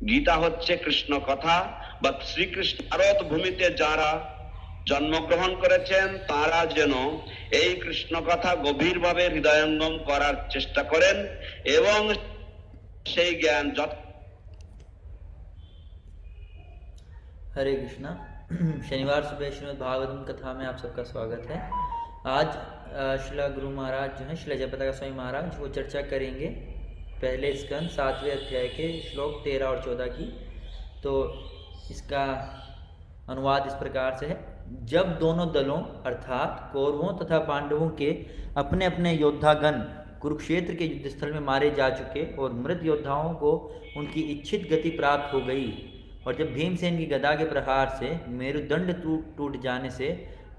গীতা হচ্ছে কৃষ্ণ কথা বা শ্রীকৃষ্ণ ভারত ভূমিতে যারা জন্মগ্রহণ করেছেন তারা যেন এই কৃষ্ণ কথা গভীরভাবে হৃদয়ঙ্গম করার চেষ্টা করেন এবং সেই জ্ঞান हरे कृष्णा। शनिवार सुबह श्रीमद् भागवतम कथा में आप सबका स्वागत है। आज श्रीला गुरु महाराज जो है श्रीला जयप्रताप स्वामी महाराज वो चर्चा करेंगे पहले स्कंद 7वें अध्याय के श्लोक 13 और 14 की। तो इसका अनुवाद इस प्रकार से है। जब दोनों दलों अर्थात कौरवों तथा पांडवों के अपने अपने योद्धागण कुरुक्षेत्र के युद्ध स्थल में मारे जा चुके और मृत योद्धाओं को उनकी इच्छित गति प्राप्त हो गई और जब भीमसेन की गदा के प्रहार से मेरुदंड टूट जाने से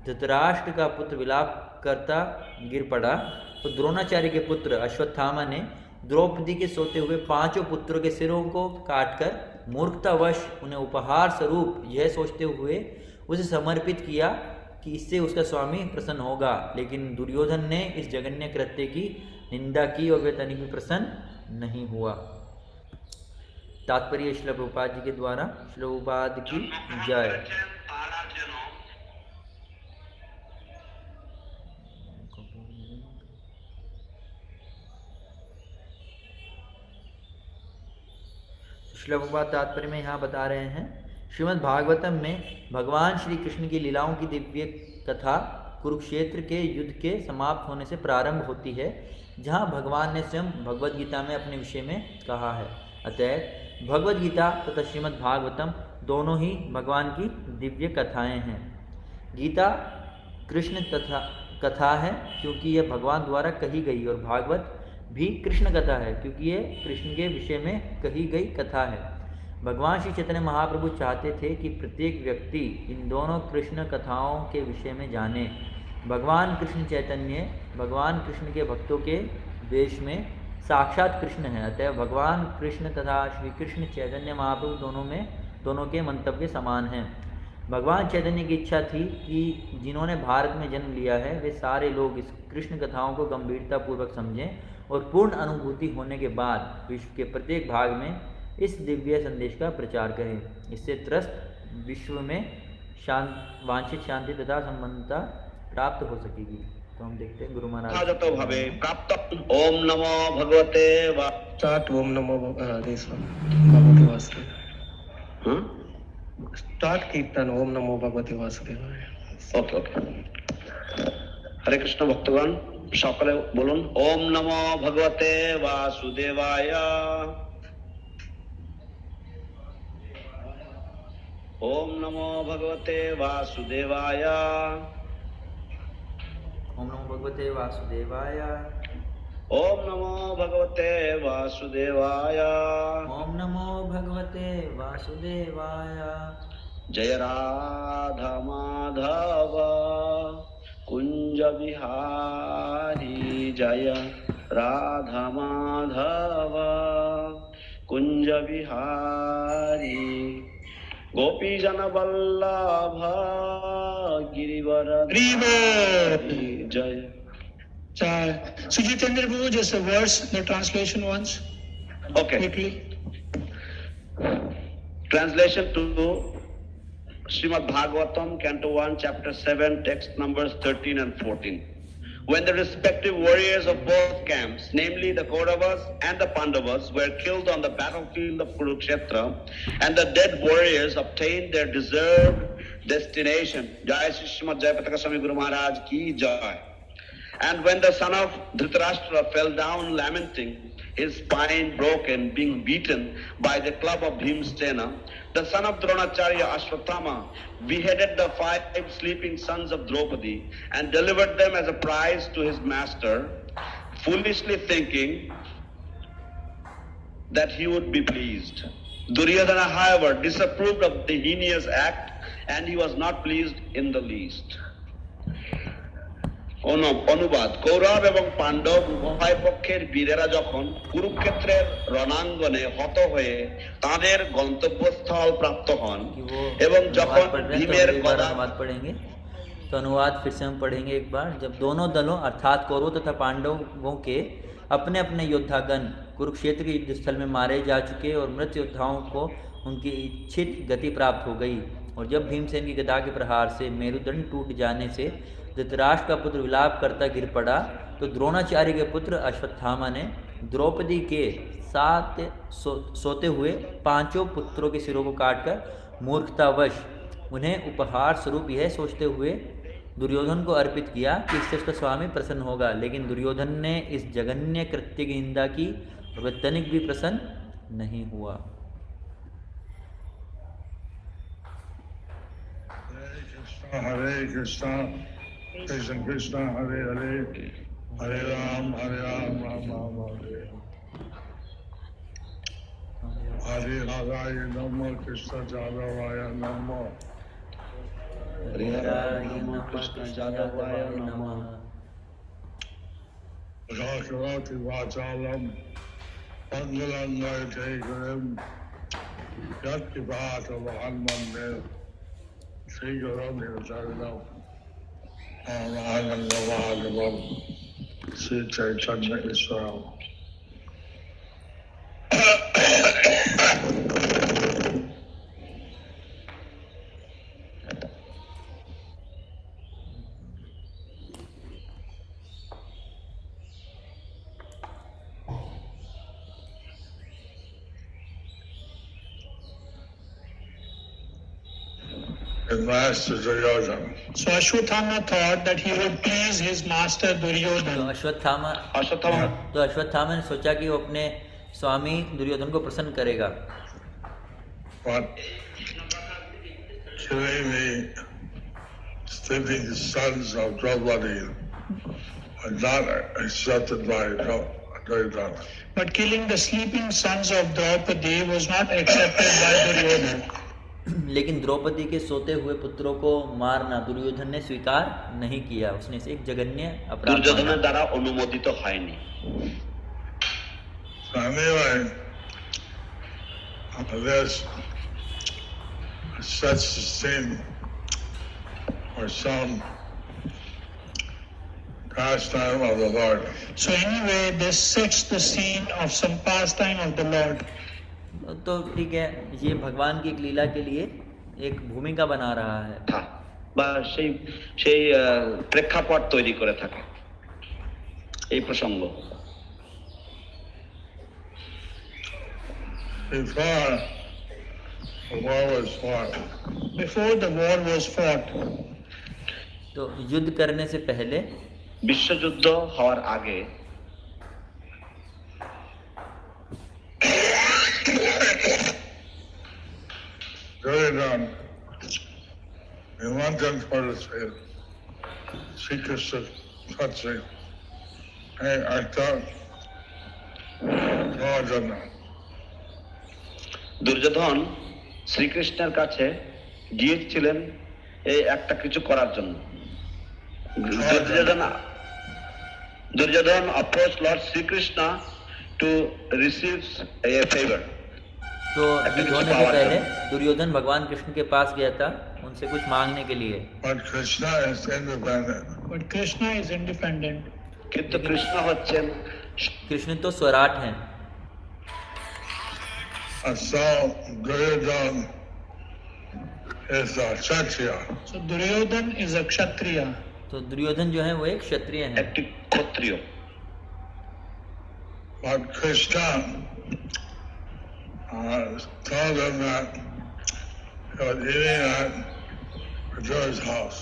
धृतराष्ट्र का पुत्र विलाप करता गिर पड़ा तो द्रोणाचार्य के पुत्र अश्वत्थामा ने द्रौपदी के सोते हुए 5 पुत्रों के सिरों को काटकर मूर्खतावश उन्हें उपहार स्वरूप यह सोचते हुए उसे समर्पित किया कि इससे उसका स्वामी प्रसन्न होगा। लेकिन दुर्योधन ने इस जघन्य कृत्य की निंदा की और वे तनिक भी प्रसन्न नहीं हुआ। तात्पर्य श्रील प्रभुपाद जी के द्वारा। श्रील प्रभुपाद की जय। श्रील प्रभुपाद तात्पर्य में यहाँ बता रहे हैं, श्रीमद् भागवतम में भगवान श्री कृष्ण की लीलाओं की दिव्य कथा कुरुक्षेत्र के युद्ध के समाप्त होने से प्रारंभ होती है, जहाँ भगवान ने स्वयं भगवद गीता में अपने विषय में कहा है। अतः भगवद गीता तथा श्रीमद् भागवतम दोनों ही भगवान की दिव्य कथाएं हैं। गीता कृष्ण तथा कथा है क्योंकि यह भगवान द्वारा कही गई और भागवत भी कृष्ण कथा है क्योंकि ये कृष्ण के विषय में कही गई कथा है। भगवान श्री चैतन्य महाप्रभु चाहते थे कि प्रत्येक व्यक्ति इन दोनों कृष्ण कथाओं के विषय में जाने। भगवान कृष्ण चैतन्य भगवान कृष्ण के भक्तों के वेश में साक्षात कृष्ण है। अतः भगवान कृष्ण तथा श्री कृष्ण चैतन्य महाप्रभु दोनों के मंतव्य समान हैं। भगवान चैतन्य की इच्छा थी कि जिन्होंने भारत में जन्म लिया है वे सारे लोग इस कृष्ण कथाओं को गंभीरतापूर्वक समझें और पूर्ण अनुभूति होने के बाद विश्व के प्रत्येक भाग में इस दिव्य संदेश का प्रचार करें। इससे त्रस्त विश्व में वांछित शांति तथा संबंधता प्राप्त हो सकेगी। तो हम देखते हैं गुरु महाराज भावे प्राप्त। ओम नमो भगवते स्टार्ट। ओम नमो भगवते वासुदेवाय। स्टार्ट कीर्तन ओम नमो भगवते वासुदेवाय। Okay okay. हरे कृष्ण भक्तगण सकले बोलुन ओम नमो भगवते वासुदेवाय। ओम नमो भगवते वासुदेवाय। ओम नमो भगवते वासुदेवाय। ओम नमो भगवते वासुदेवाय। ओम नमो भगवते वासुदेवाय। जय राधा माधव कुंज बिहारी जय राधा माधव कुंज बिहारी गोपी जन वल्लभ गिरिवर जय। So Jitendra Prabhu, just a verse, the translation once. Okay. Quickly. Translation to Srimad Bhagavatam, Canto 1, Chapter 7, text numbers 13 and 14. When the respective warriors of both camps, namely the Kauravas and the Pandavas, were killed on the battlefield of Kurukshetra, and the dead warriors obtained their deserved destination. Jai Shri Srimad Jayapataka Swami Guru Maharaj ki jai. And when the son of Dhritarashtra fell down lamenting, his spine broken, being beaten by the club of Bhimsena, the son of Dronacharya Ashwatthama beheaded the 5 sleeping sons of Draupadi and delivered them as a prize to his master, foolishly thinking that he would be pleased. Duryodhana, however, disapproved of the heinous act and he was not pleased in the least. অনুবাদ। কৌরব এবং পাণ্ডব উভয় পক্ষের বীরেরা যখন কুরুক্ষেত্রের রণাঙ্গনে হত হয়ে তাদের গন্তব্যস্থল প্রাপ্ত হন এবং যখন ভীমের अनुवाद पढ़ेंगे तो अनुवाद फिर से हम पढ़ेंगे एक बार। जब दोनों दलों अर्थात कौरवों तथा पांडवों के अपने अपने योद्धागण कुरुक्षेत्र के युद्ध स्थल में मारे जा चुके और मृत योद्धाओं को उनकी इच्छित गति प्राप्त हो गई। और जब भीमसेन की गदा के प्रहार से मेरुदंड टूट जाने से धृतराष्ट्र का पुत्र विलाप करता गिर पड़ा, तो द्रोणाचार्य के पुत्र अश्वत्थामा ने द्रौपदी के साथ सोते हुए 5 पुत्रों के सिरों को काटकर मूर्खतावश उन्हें उपहार स्वरूप यह सोचते हुए दुर्योधन को अर्पित किया कि इससे उसका स्वामी प्रसन्न होगा। लेकिन दुर्योधन ने इस जघन्य कृत्य की निंदा की और वह तनिक भी प्रसन्न नहीं हुआ। हरे कृष्णा कृष्ण कृष्ण हरे हरे हरे राम राम राम हरे हरे हराय नमो कृष्ण जादवाय नमो हरे हराय नमो कृष्ण जादवाय नमः। भगवति वाचालम मंगलंगय जय गुरुम यत् पिबात वहन मंदे श्री गुरु निर्जनम आनंद माधवम श्री चैतन्य ईश्वरम। Master Duryodhana. So Ashwatthama thought that he would please his master तो Duryodhana. अश्वत्थामा ने सोचा कि वो अपने स्वामी दुर्योधन को प्रसन्न करेगा। But killing the sleeping sons of Draupadi was not accepted by Duryodhana. But killing the sleeping sons of Draupadi was not accepted by Duryodhana. लेकिन द्रौपदी के सोते हुए पुत्रों को मारना दुर्योधन ने स्वीकार नहीं किया। उसने इसे एक जघन्य अपराध दुर्योधन द्वारा अनुमोदित हয়নি। Anyway, this sets the scene for some pastime of the Lord. So anyway, this sets the scene of some pastime of the Lord. तो ठीक है, ये भगवान की एक लीला के लिए एक भूमिका बना रहा है বা সেই প্রেক্ষাপট তৈরি করে থাকে এই প্রসঙ্গ। Before the war was fought, तो युद्ध करने से पहले, বিশ্বযুদ্ধ হওয়ার আগে Duryodhan, in London for the Sri Krishna country, I thought, Duryodhan শ্রীকৃষ্ণের কাছে গিয়েছিলেন এই একটা কিছু করার জন্য। Duryodhan approached Lord Sri Krishna to receive a favor. तो युद्ध होने से पहले दुर्योधन भगवान कृष्ण के पास गया था उनसे कुछ मांगने के लिए। But Krishna is independent. But Krishna is independent. কিন্তু কৃষ্ণ হচ্ছেন कृष्ण तो स्वराट हैं। So Duryodhan is a Kshatriya. So Duryodhan is a Kshatriya. तो दुर्योधन जो है वो एक क्षत्रिय है। একটি ক্ষত্রিয়। But Krishna told him that he was eating at Vidura's house.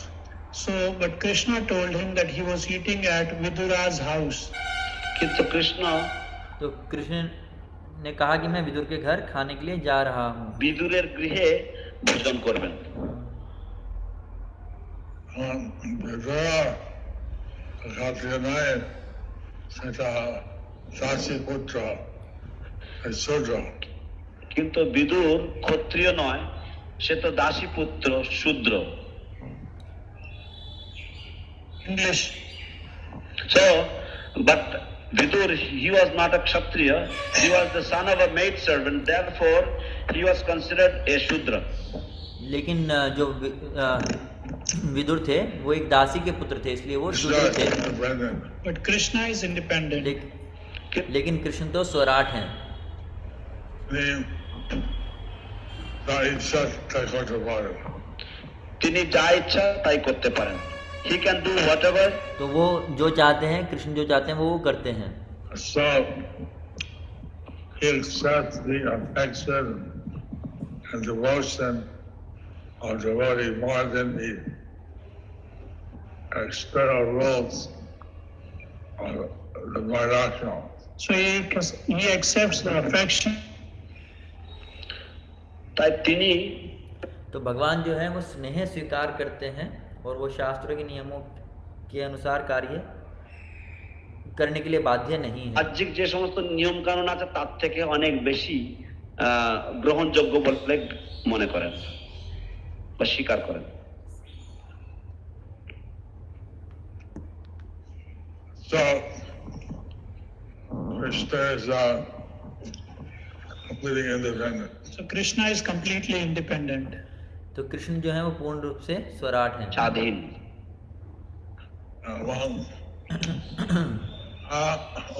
So, but Krishna told him that he was eating at Vidura's house. কিন্তু কৃষ্ণ तो कृष्ण ने कहा कि मैं विदुर के घर खाने के लिए जा रहा हूँ। বিদুরের গৃহে ভোজন করবেন। Vidura, Kshatriya nahi, seta Dasi putra, Sudra. কিন্তু বিদুর ক্ষত্রিয় নয়, সে তো দাসী পুত্র শূদ্র। English. So, but Vidur, he was not a Kshatriya, he was the son of a maid servant, therefore he was considered a Shudra. लेकिन जो विदुर थे वो एक दासी के पुत्र थे, इसलिए वो शूद्र थे। But Krishna is independent. लेकिन कृष्ण तो स्वराट हैं। তিনি যা ইচ্ছা তাই করতে পারেন। He can do whatever. तो वो जो चाहते हैं, कृष्ण जो चाहते हैं वो करते हैं। So he accepts the affection and devotion of devotee more than the external rules of the Varnashram. So he accepts the affection. তাই তিনি तो भगवान जो है वो स्नेह स्वीकार करते हैं और वो शास्त्रों के नियमों के अनुसार कार्य करने के लिए बाध्य नहीं है। বাহ্যিক যে সমস্ত নিয়ম কানুন আছে তার থেকে অনেক বেশি গ্রহণযোগ্য বলে মনে করেন বা স্বীকার করেন। So Krishna is completely independent. So Krishna is completely independent. तो कृष्ण जो है वो पूर्ण रूप से स्वराट हैं। স্বাধীন।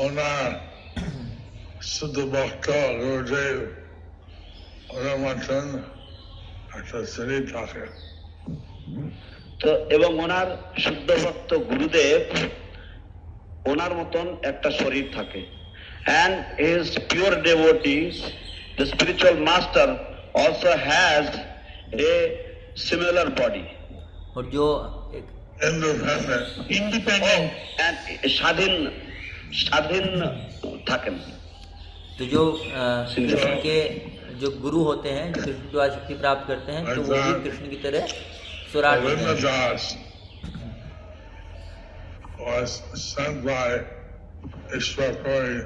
ওনার শুদ্ধ ভক্ত গুরুদেব ওনার মতন একটা শরীর থাকে। তো এবং ওনার শুদ্ধ ভক্ত গুরুদেব ওনার মতন একটা শরীর থাকে। And his pure devotees, the spiritual master also has a similar body. और जो एक Independent. And স্বাধীন থাকেন। तो जो कृष्ण के जो गुरु होते हैं, जो कृष्ण द्वारा शक्ति प्राप्त करते हैं, तो वो भी कृष्ण की तरह स्वराट होते Govinda हैं। Das was sent by Ishwar Puri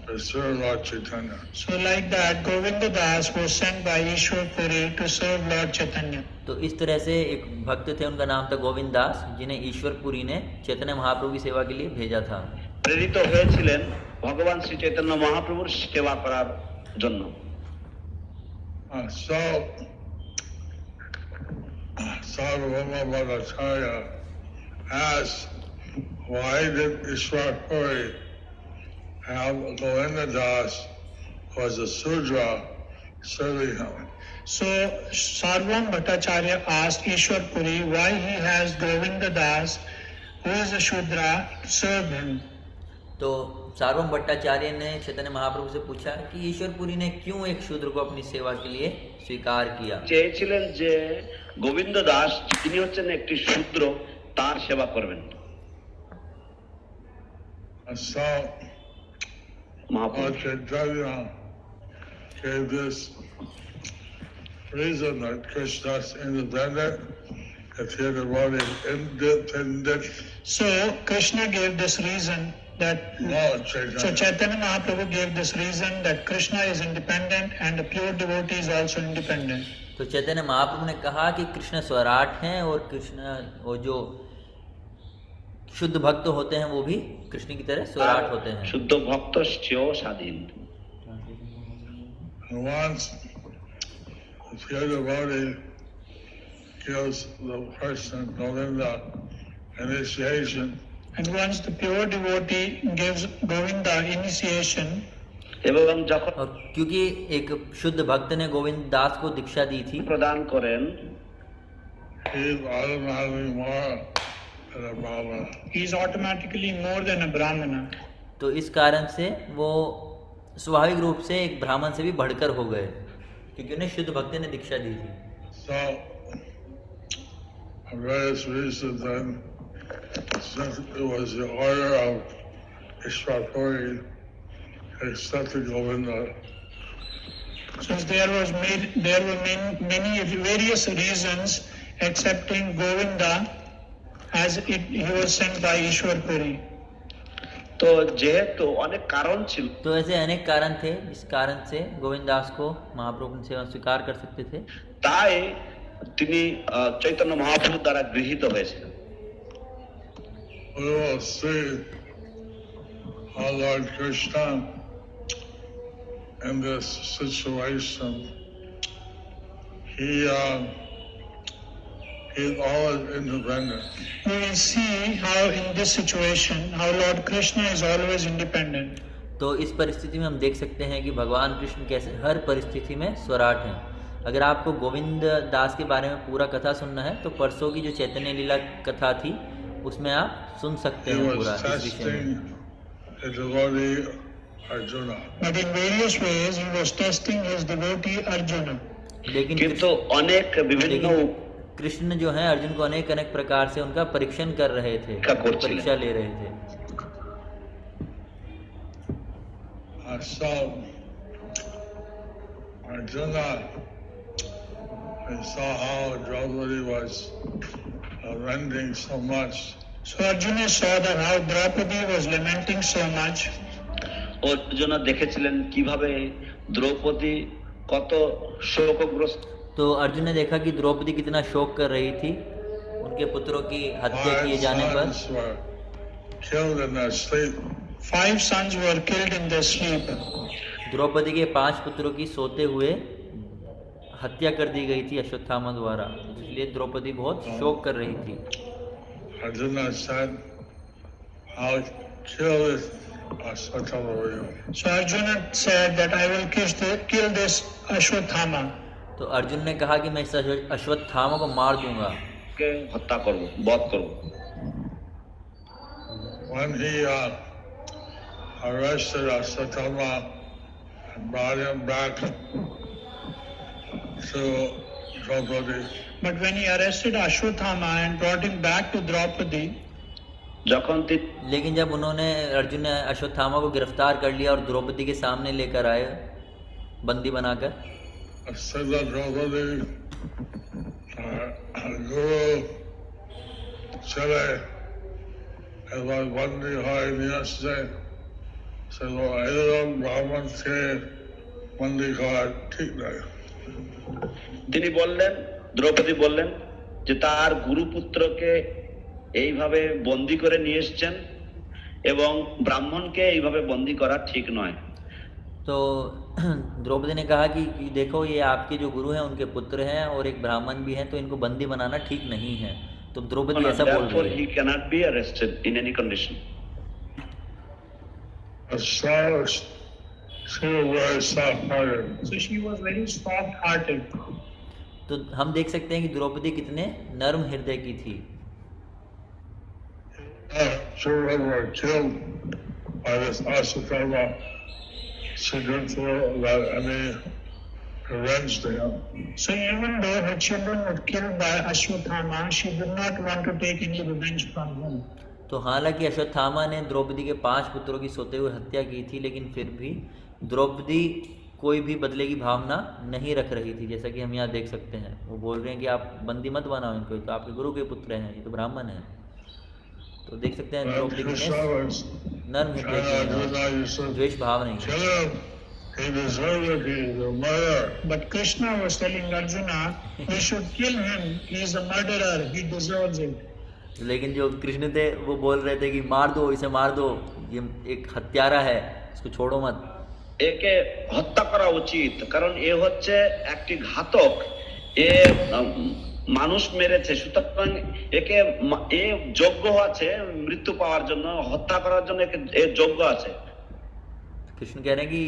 to serve Lord Chaitanya. So like that, Govinda Das was sent by Ishwar Puri to serve Lord Chaitanya. तो इस तरह से एक भक्त थे, उनका नाम था गोविंद दास, जिन्हें ईश्वर पुरी ने चैतन्य महाप्रभु की सेवा के लिए भेजा था। প্রেরিত হয়েছিলেন ভগবান শ্রী চৈতন্য মহাপ্রভুর সেবা করার জন্য। So Sarvabhauma Bhattacharya asked, why did Ishwar Puri have Govinda Das, who was a Sudra, serving him? So Sarvam Bhattacharya asked Ishwar Puri why he has Govinda Das, who is a Shudra, to serve him. तो सार्वम भट्टाचार्य ने चैतन्य महाप्रभु से पूछा कि ईश्वर पुरी ने क्यों एक शूद्र को अपनी सेवा के लिए स्वीकार किया। চেয়েছিলেন যে গোবিন্দ দাস তিনি হচ্ছেন একটি শূদ্র, তার সেবা করবেন। So Mahaprabhu Lord Chaitanya gave this reason that Krishna is independent. If he had wanted independent, So Krishna gave this reason that Lord so Chaitanya. Chaitanya Mahaprabhu gave this reason that Krishna is independent and the pure devotee is also independent. तो चैतन्य महाप्रभु ने कहा कि कृष्ण स्वराट हैं और कृष्ण वो जो शुद्ध भक्त होते हैं वो भी कृष्ण की तरह स्वराट होते हैं। শুদ্ধ ভক্ত সেও স্বাধীন। And once the pure devotee gives the person Govinda initiation, And once the pure devotee gives Govinda initiation, এবং যখন और क्योंकि एक शुद्ध भक्त ने गोविंद दास को दीक्षा दी थी, প্রদান করেন he is automatically more than a Brahmana. he is automatically more than a Brahmana. तो इस कारण से वो स्वाभाविक रूप से एक ब्राह्मण से भी बढ़कर हो गए, क्योंकि उन्हें शुद्ध भक्त ने दीक्षा दी थी। So, for various reasons, then, since it was the order of Ishwar Puri, accepted Govinda. Since there were many various reasons accepting Govinda as he was sent by Ishwar Puri. তো যেহেতু অনেক কারণ ছিল, तो ऐसे अनेक कारण थे जिस कारण से गोविंद दास को महाप्रभु की सेवा स्वीकार कर सकते थे, তাই তিনি চৈতন্য মহাপ্রভুর দ্বারা গৃহীত হয়েছিলেন। We will see how Lord Krishna, in this situation, he's always independent. We will see how in this situation, how Lord Krishna is always independent. तो इस परिस्थिति में हम देख सकते हैं कि भगवान कृष्ण कैसे हर परिस्थिति में स्वराट हैं। अगर आपको गोविंद दास के बारे में पूरा कथा सुनना है तो परसों की जो चैतन्य लीला कथा थी उसमें आप सुन सकते He हैं was पूरा इस विषय में। testing the devotee Arjuna. But in various ways, he was testing his devotee Arjuna. लेकिन किंतु अनेक विभिन्न कृष्ण जो है अर्जुन को अनेक अनेक प्रकार से उनका परीक्षण कर रहे थे, का कोचिंग परीक्षा ले रहे थे। So Arjuna, I saw how Draupadi was lamenting so much. So Arjuna saw that how Draupadi was lamenting so much. Arjun দেখেছিলেন কিভাবে দ্রৌপদী কত শোকগ্রস্ত। तो अर्जुन ने देखा कि द्रौपदी कितना शोक कर रही थी उनके पुत्रों की हत्या किए जाने पर। Sons were killed in their sleep. 5 sons were killed in their sleep. Draupadi के 5 पुत्रों की सोते हुए हत्या कर दी गई थी अश्वत्थामा द्वारा, इसलिए द्रौपदी बहुत शोक कर रही थी। Arjuna said, I'll kill this Ashwatthama for you. So Arjuna said that I will kill this Ashwatthama. तो अर्जुन ने कहा कि मैं इस अश्वत्थामा को मार दूंगा, के हत्या करबो, बध करबो। When he arrested Ashwatthama and brought him back to Draupadi, But when he arrested Ashwatthama and brought him back to Draupadi, যখন लेकिन जब उन्होंने अर्जुन ने अश्वत्थामा को गिरफ्तार कर लिया और द्रौपदी के सामने लेकर आए बंदी बनाकर, said that Draupadi, Guru चले एक बार बंदी हुई नियत से वो एकदम ब्राह्मण के बंदी का ठीक नहीं। তিনি বললেন, দ্রৌপদী বললেন যে তার গুরুপুত্রকে এইভাবে বন্দি করে নিয়ে এসেছেন এবং ব্রাহ্মণকে এইভাবে বন্দি করা ঠিক নয়। तो द्रौपदी ने कहा कि देखो ये आपके जो गुरु हैं उनके पुत्र हैं और एक ब्राह्मण भी हैं, तो इनको बंदी बनाना ठीक नहीं है। तो द्रौपदी ऐसा बोल Therefore रही he है। cannot be arrested in any condition. She was very soft-hearted. so she was very soft-hearted. तो हम देख सकते हैं कि द्रौपदी कितने नर्म हृदय की थी। Children were killed by this Ashwatthama. She didn't feel that any revenge to him. So even though her children were killed by Ashwatthama, she did not want to take any revenge from him. तो हालांकि अश्वत्थामा ने द्रौपदी के 5 पुत्रों की सोते हुए हत्या की थी, लेकिन फिर भी द्रौपदी कोई भी बदले की भावना नहीं रख रही थी, जैसा कि हम यहाँ देख सकते हैं। वो बोल रहे हैं कि आप बंदी मत बनाओ इनको, तो आपके गुरु के पुत्र हैं, ये तो ब्राह्मण हैं। तो देख सकते हैं द्रौपदी कितने नर्म हृदय की हैं, द्वेष भाव नहीं है। Kill him. He deserved it. He's a murderer. But Krishna was telling Arjuna, we should kill him. He is a murderer. He deserves it. लेकिन जो कृष्ण थे वो बोल रहे थे कि मार दो, इसे मार दो, ये एक हत्यारा है, इसको छोड़ो मत। একে হত্যা করা উচিত, কারণ এ হচ্ছে একটি ঘাতক, এ মানুষ মেরেছে, সুতরাং একে এ যোগ্য আছে মৃত্যু পাওয়ার জন্য, হত্যা করার জন্য এ যোগ্য আছে। कृष्ण कह रहे हैं कि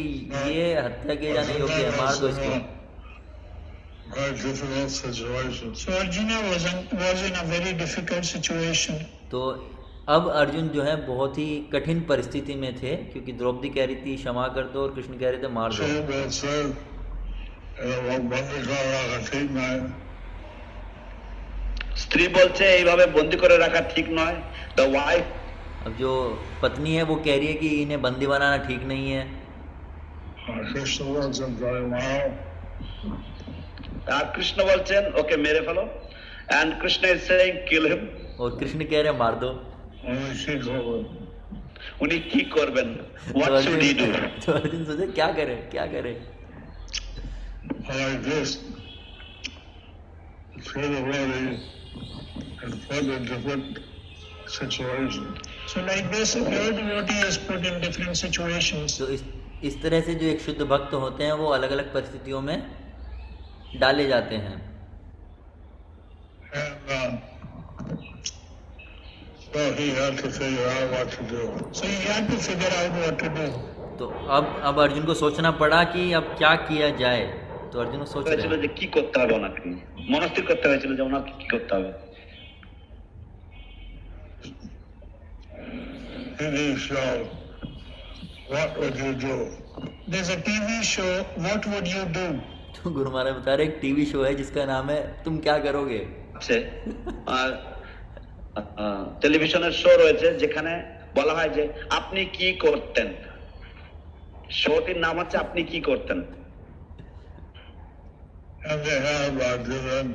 ये हत्या किए जाने योग्य है, मार दो इसको। Very difficult situation. So Arjuna was in a very difficult situation. तो अब अर्जुन जो है बहुत ही कठिन परिस्थिति में थे, क्योंकि द्रौपदी कह रही थी क्षमा कर दो और कृष्ण कह रहे थे मार दो। She had said, वो बंदी का रखा ठीक नहीं। স্ত্রী বলছে এইভাবে বন্দি করে রাখা ঠিক নয়। The wife, अब जो पत्नी है वो कह रही है कि इन्हें बंदी बनाना ठीक नहीं है। Krishna wasn't very well. আর কৃষ্ণ বলছেন ওকে মেরে ফেলো, and Krishna is saying kill him. और कृष्ण कह रहे हैं मार दो। Only she could. উনি কি করবেন? What should he do? तो अर्जुन सोचे क्या करे, क्या करे। Like this, throw the body and put in different situations. So like this, your devotee is put in different situations. तो इस तरह से जो एक शुद्ध भक्त होते हैं वो अलग अलग परिस्थितियों में डाले जाते हैं। And so he had to figure out what to do. So he had to figure out what to do. तो अब अर्जुन को सोचना पड़ा कि अब क्या किया जाए। तो अर्जुन सोच रहे হয়েছিল যে কি করতে হবে ওনাকে, মনস্থির করতে হয়েছিল যে ওনাকে কি করতে হবে। TV show, what would you do? There's a TV show, what would you do? तो गुरु महाराज बता रहे एक टीवी शो है जिसका नाम है तुम क्या करोगे। আছে টেলিভিশনের শো রয়েছে যেখানে বলা হয় যে আপনি কি করতেন। শোটির নাম হচ্ছে আপনি কি করতেন। And they have different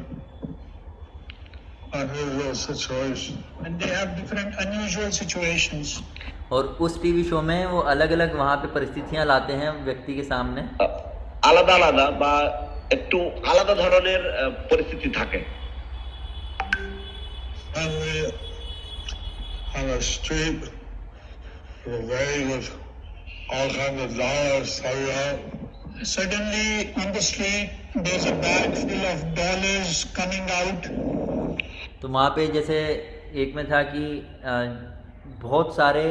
unusual situations. And they have different unusual situations. और उस टीवी शो में वो अलग अलग वहाँ पे परिस्थितियाँ लाते हैं व्यक्ति के सामने। আলাদা আলাদা বা একটু আলাদা ধরনের পরিস্থিতি থাকে। Suddenly, on a street, a lady with all kinds of dollars coming out. Suddenly on the street there's a bag full of dollars coming out. तो वहाँ पे जैसे एक में था कि बहुत सारे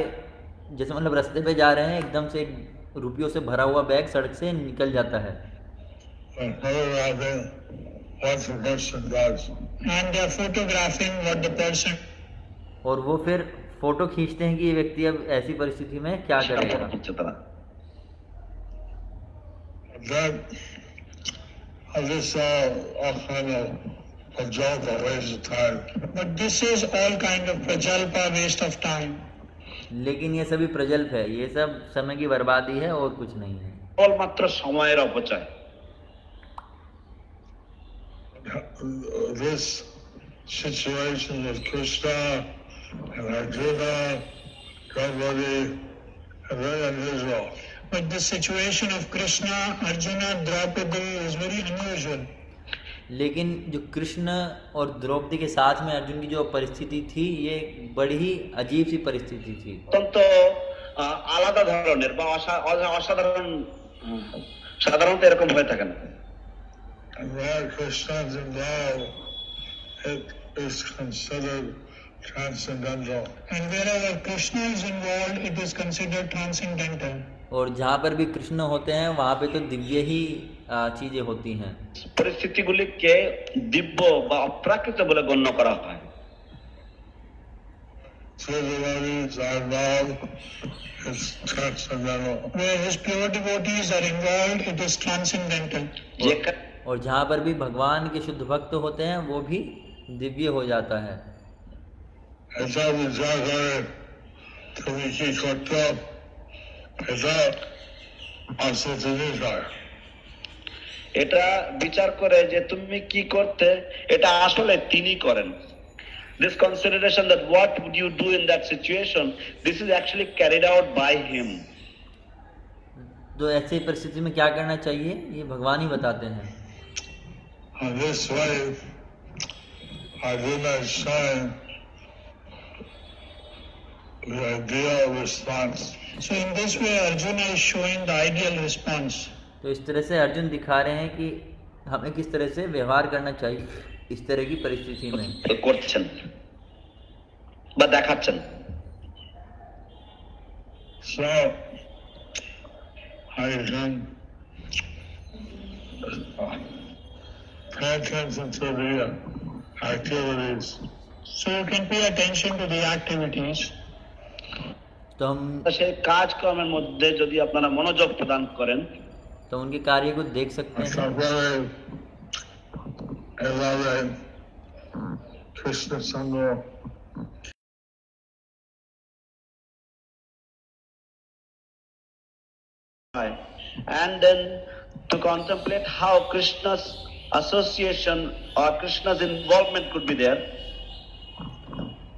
जैसे मतलब रास्ते पे जा रहे हैं एकदम से रुपयों से भरा हुआ बैग सड़क से निकल जाता है। And photographing what the person does. And they are photographing what the person. और वो फिर फोटो खींचते हैं कि ये व्यक्ति अब ऐसी परिस्थिति में क्या करेगा। Then I just saw all kind of prajalpa, waste of time. But this is all kind of prajalpa, waste of time. लेकिन ये सभी प्रजल्प है, ये सब समय की बर्बादी है और कुछ नहीं है। কেবলমাত্র সময়ের অপচয়। This situation with Krishna and Arjuna, Draupadi, is very unusual. But the situation of Krishna, Arjuna, Draupadi is very unusual. लेकिन जो कृष्ण और द्रौपदी के साथ में अर्जुन की जो परिस्थिति थी ये बड़ी ही अजीब सी परिस्थिति थी। অত্যন্ত আলাদা ধরনের বা অসাধারণ, সাধারণত এরকম হয়ে থাকে না। And where Krishna is involved, it is considered transcendental. And wherever Krishna is involved, it is considered transcendental. और जहाँ पर भी कृष्ण होते हैं वहाँ पे तो दिव्य ही चीजें होती हैं। পরিস্থিতিগুলিকে দিব্য বা অপ্রাকৃত বলে গণ্য করা হয়। True devotees are involved, it's transcendental. Where his pure devotees are involved, it is transcendental. और जहाँ पर भी भगवान के शुद्ध भक्त होते हैं वो भी दिव्य हो जाता है। ऐसा विचार करें তুমি কি করতে, এটা আসল জিনিস হয়। এটা বিচার করে যে তুমি কি করতে, এটা আসলে তিনি করেন। This consideration that what would you do in that situation, this is actually carried out by him. तो ऐसी परिस्थिति में क्या करना चाहिए ये भगवान ही बताते हैं। This way, Arjuna is showing the ideal response. So in this way, Arjuna is showing the ideal response. तो इस तरह से अर्जुन दिखा रहे हैं कि हमें किस तरह से व्यवहार करना चाहिए इस तरह की परिस्थिति में। করছেন বা দেখাচ্ছেন। So, Arjun, pay attention to the activities. So you can pay attention to the activities. तो हम সেই কাজকর্মের মধ্যে যদি আপনারা মনোযোগ প্রদান করেন तो उनके कार्य को देख सकते हैं। Krishna Sangha. And then to contemplate how Krishna's association or Krishna's involvement could be there.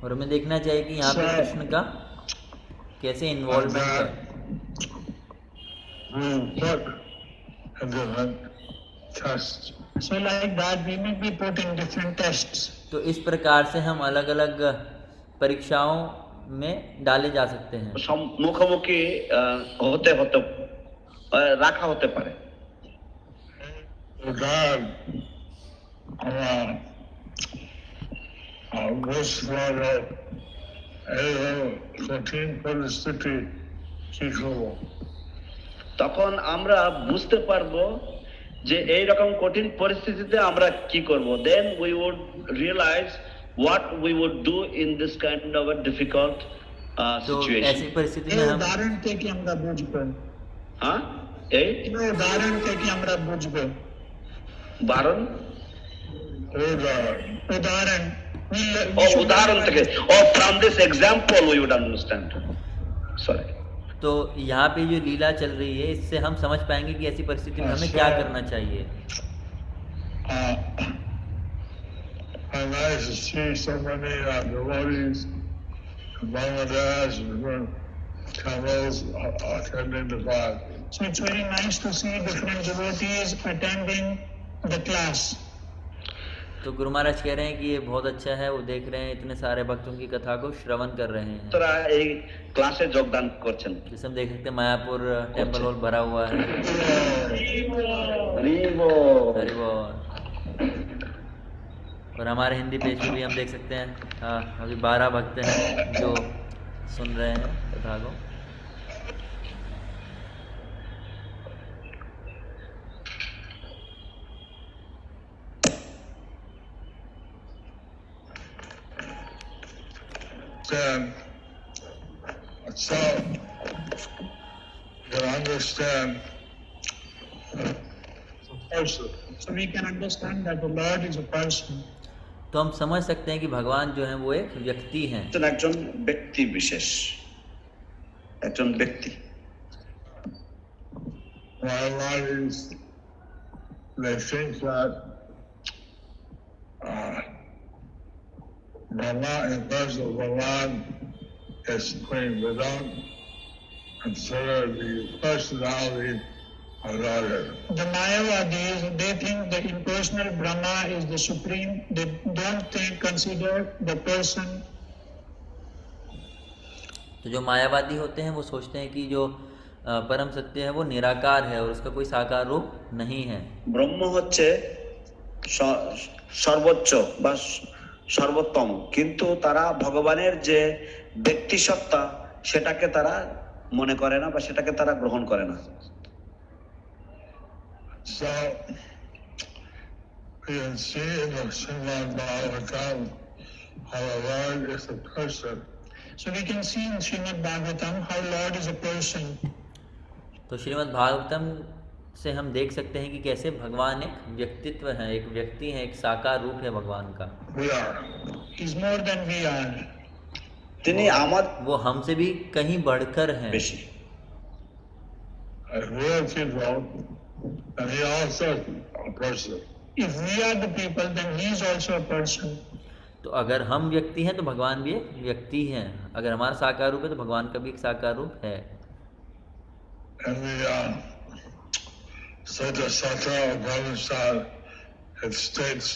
और हमें देखना चाहिए कि यहाँ पे कृष्ण का कैसे इन्वॉल्वमेंट है। So like that we may be put in different tests. तो इस प्रकार से हम अलग अलग परीक्षाओं में डाले जा सकते हैं। মুখোমুখি হতে হতে রাখা হতে পারে। কঠিন পরিস্থিতি কি করব, তখন আমরা বুঝতে পারবো যে এই রকম কঠিন পরিস্থিতিতে আমরা কি করব। Then we would realize what we would do in this kind of a difficult तो situation. ऐसी परिस्थिति এই में हम উদাহরণ থেকে আমরা বুঝবো, হ্যাঁ, এই এই উদাহরণ থেকে আমরা বুঝবো, বারণ উদাহরণ উদাহরণ থেকে, from this example we would understand. Sorry. तो यहाँ पे जो लीला चल रही है इससे हम समझ पाएंगे कि ऐसी परिस्थिति में हमें क्या करना चाहिए। I'm nice to see so many devotees in Bangladesh and Tamils attending the class. So it's very nice to see different devotees attending the class. तो गुरु महाराज कह रहे हैं कि ये बहुत अच्छा है, वो देख रहे हैं इतने सारे भक्तों की कथा को श्रवण कर रहे हैं। তোরা এই ক্লাসে যোগদান করছেন। जैसे हम देख सकते हैं मायापुर टेम्पल हॉल भरा हुआ है। हरि बोल। और हमारे हिंदी पेज पे भी हम देख सकते हैं अभी 12 भक्त हैं जो सुन रहे हैं कथा को। Then, so you understand the person. So we can understand that the Lord is a person. तो हम समझ सकते हैं कि भगवान जो है वो एक व्यक्ति हैं। একজন ব্যক্তি বিশেষ, একজন ব্যক্তি। Mayavadis, they think that Brahma in terms of Brahman is supreme. They don't consider the personality of Godhead. The Mayavadis, they think the impersonal Brahma is the supreme. They don't consider the person. तो जो मायावादी होते हैं वो सोचते हैं कि जो परम सत्य है वो निराकार है और उसका कोई साकार रूप नहीं है। ব্রহ্ম হচ্ছে সর্বোচ্চ বা সর্বোত্তম, কিন্তু তারা ভগবানের যে ব্যক্তি সত্তা সেটাকে তারা মনে করে না বা সেটাকে তারা গ্রহণ করে না। So, we can see in the Srimad Bhagavatam how the Lord is a person. So we can see in Srimad Bhagavatam how Lord is a person. तो श्रीमद् भागवतम से हम देख सकते हैं कि कैसे भगवान एक व्यक्तित्व है, एक व्यक्ति है, एक साकार रूप है भगवान का। We are. He's more than we are. তিনি আমার वो हमसे भी कहीं बढ़कर हैं। বেশি। If we are people, and he also a person. If we are the people, then he is also a person. तो अगर हम व्यक्ति हैं तो भगवान भी एक व्यक्ति हैं। अगर हमारा साकार रूप है तो भगवान का भी एक साकार रूप है। And the Svetasatra Upanishad, it states,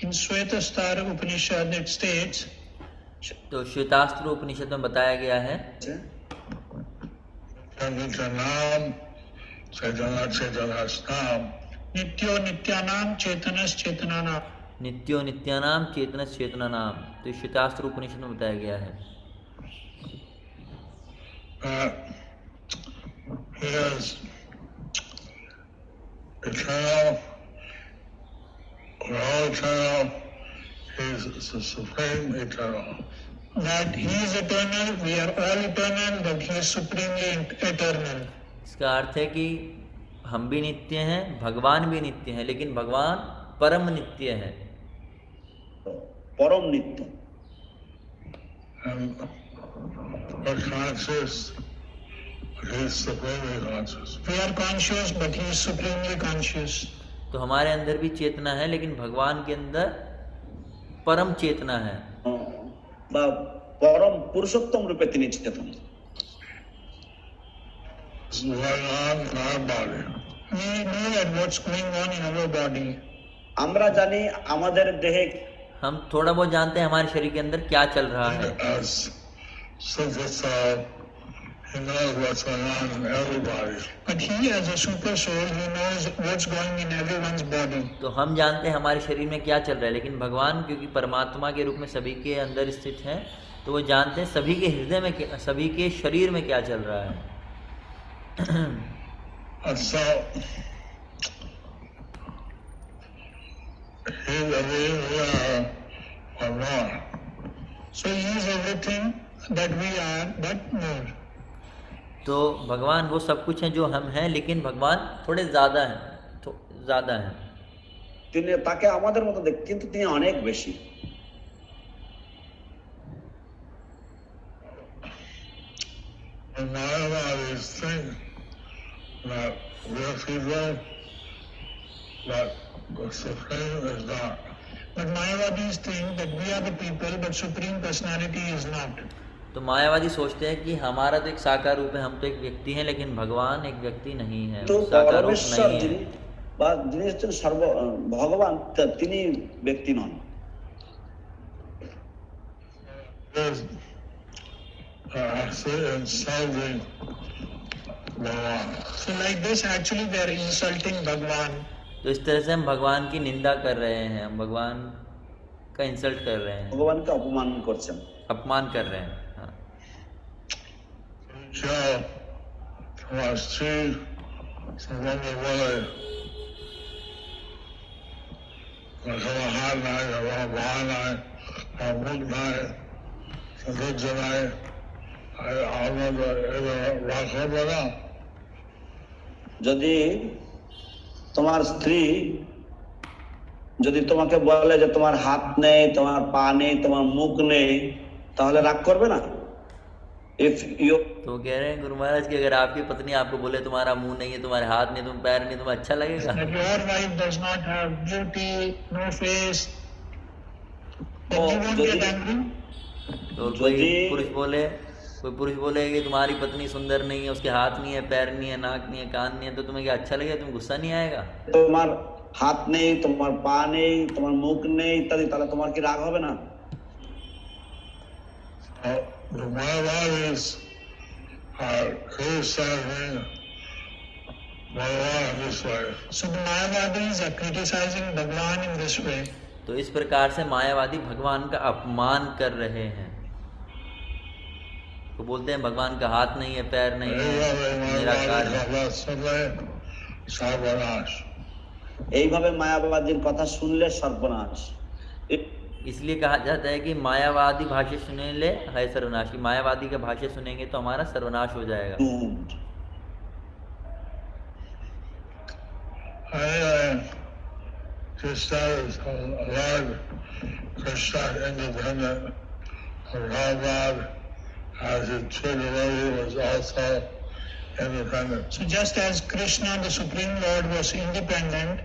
In Svetastar Upanishad it states, तो श्वेतास्त्र उपनिषद में बताया गया है Nityanam, Chaitanya Chaitanasnam, Nityo Nityanam Chetanas Chetananam. नित्यो नित्यानाम चेतनस चेतनानाम। तो श्वेतास्त्र उपनिषद में बताया गया है he is eternal, we're all eternal, he's the supreme eternal. That he is eternal, we are all eternal, that he is supremely eternal. इसका अर्थ है कि हम भी नित्य हैं, भगवान भी नित्य हैं, लेकिन भगवान परम नित्य है। পরম নিত্য। And we're conscious, he's supremely conscious. We are conscious, but he is supremely conscious. तो हमारे अंदर भी चेतना है, लेकिन भगवान के अंदर परम चेतना है বা পরম পুরুষোত্তম রূপে তিনি চেতন। This is going on in our body. We know that what's going on in our body. আমরা জানি আমাদের দেহে, हम थोड़ा बहुत जानते हैं हमारे शरीर के अंदर क्या चल रहा है। As super soul, he knows what's going on in everybody. But he, as a super soul, he knows what's going in everyone's body. तो हम जानते हैं हमारे शरीर में क्या चल रहा है, लेकिन भगवान क्योंकि परमात्मा के रूप में सभी के अंदर स्थित हैं, तो वो जानते हैं सभी के हृदय में, सभी के शरीर में क्या चल रहा है। And so we are more. So he is everything that we are, but more. तो भगवान वो सब कुछ हैं जो हम हैं, लेकिन भगवान थोड़े ज़्यादा हैं, तो ज़्यादा हैं। তিনি তাকে আমাদের মতো দেখ, কিন্তু তিনি অনেক বেশি। And Mayavadis think that we are people, but the Supreme is not. But Mayavadis think that we are the people, but Supreme Personality is not. तो मायावादी सोचते हैं कि हमारा तो एक साकार रूप है, हम तो एक व्यक्ति हैं, लेकिन भगवान एक व्यक्ति नहीं है, তো साकार रूप পরমেশ্বর नहीं যিনি है। বা যিনি হচ্ছেন ভগবান, তিনি ব্যক্তি নন। There's actually insulting Bhagavan. So like this, actually they are insulting Bhagwan. तो इस तरह से हम भगवान की निंदा कर रहे हैं, हम भगवान का इंसल्ट कर रहे हैं, ভগবানকে অপমান করছেন। अपमान कर रहे हैं। हाँ। So, तुम्हारा स्त्री संबंध बोले, तुम्हारा हाथ ना है, तुम्हारा बाल ना है, तुम्हारा मुख ना है, संतोष जना है, आपने तो राखो बना। যদি তোমার স্ত্রী যদি তোমাকে বলে যে তোমার হাত নেই, তোমার পা নেই, তোমার মুখ নেই, তাহলে রাগ করবে না? इफ यू तो कह रहे हैं गुरु महाराज कि अगर आपकी पत्नी आपको बोले तुम्हारा मुंह नहीं है, तुम्हारे हाथ नहीं, तुम पैर नहीं, तुम्हें अच्छा लगेगा? That your wife does not have beauty, no face, then you won't get angry. तो कोई पुरुष बोले कि तुम्हारी पत्नी सुंदर नहीं है, उसके हाथ नहीं है, पैर नहीं है, नाक नहीं है, कान नहीं है, तो तुम्हें क्या अच्छा लगेगा? तुम्हें गुस्सा नहीं आएगा? তোমার হাত নেই, তোমার পা নেই, তোমার মুখ নেই ইত্যাদি, তাহলে তোমার কি রাগ হবে না? The Mayavadis are criticizing Bhagavan this way. So the Mayavadis are criticizing Bhagwan in this way. तो इस प्रकार से मायावादी भगवान का अपमान कर रहे हैं। तो बोलते हैं भगवान का हाथ नहीं है, पैर नहीं है, निराकार है। सर्वनाश। এইভাবে মায়াবাদীর কথা শুনলে সর্বনাশ। इसलिए कहा जाता है कि मायावादी भाष्य सुने ले है सर्वनाश, की मायावादी का भाष्य सुनेंगे तो हमारा सर्वनाश हो जाएगा। Krishna is Lord Krishna independent of Prabhupada, as his true devotee was also independent. So just as Krishna, the Supreme Lord, was independent,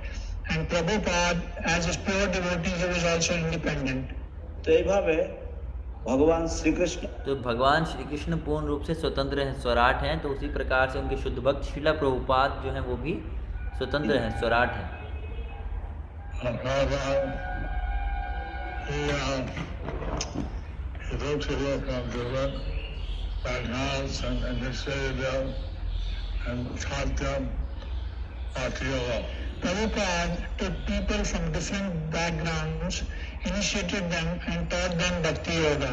and Prabhupada, as his pure devotee, he was also independent. তো এইভাবে भगवान श्री कृष्ण तो भगवान श्री कृष्ण पूर्ण रूप से स्वतंत्र हैं, स्वराट हैं। तो उसी प्रकार से उनके शुद्ध भक्त श्रीला प्रभुपाद जो हैं वो भी स्वतंत्र हैं, स्वराट हैं। Prabhupada took people from different backgrounds, initiated them and taught them Bhakti Yoga.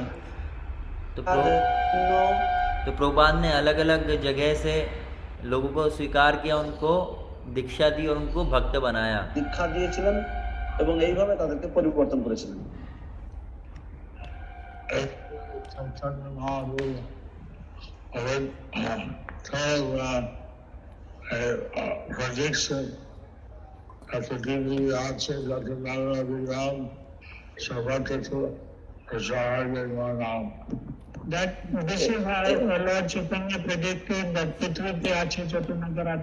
तो प्रभुपाद ने अलग अलग जगह से लोगों को स्वीकार किया, उनको दीक्षा दी और उनको भक्त बनाया। दीक्षा दिएছিলেন এবং এইভাবে তাদেরকে পরিবর্তন করেছিলেন। After giving the answer that the matter of the realm, surrender to That this is how Lord Chaitanya predicted that Prithvi pe ache Chaturnagarat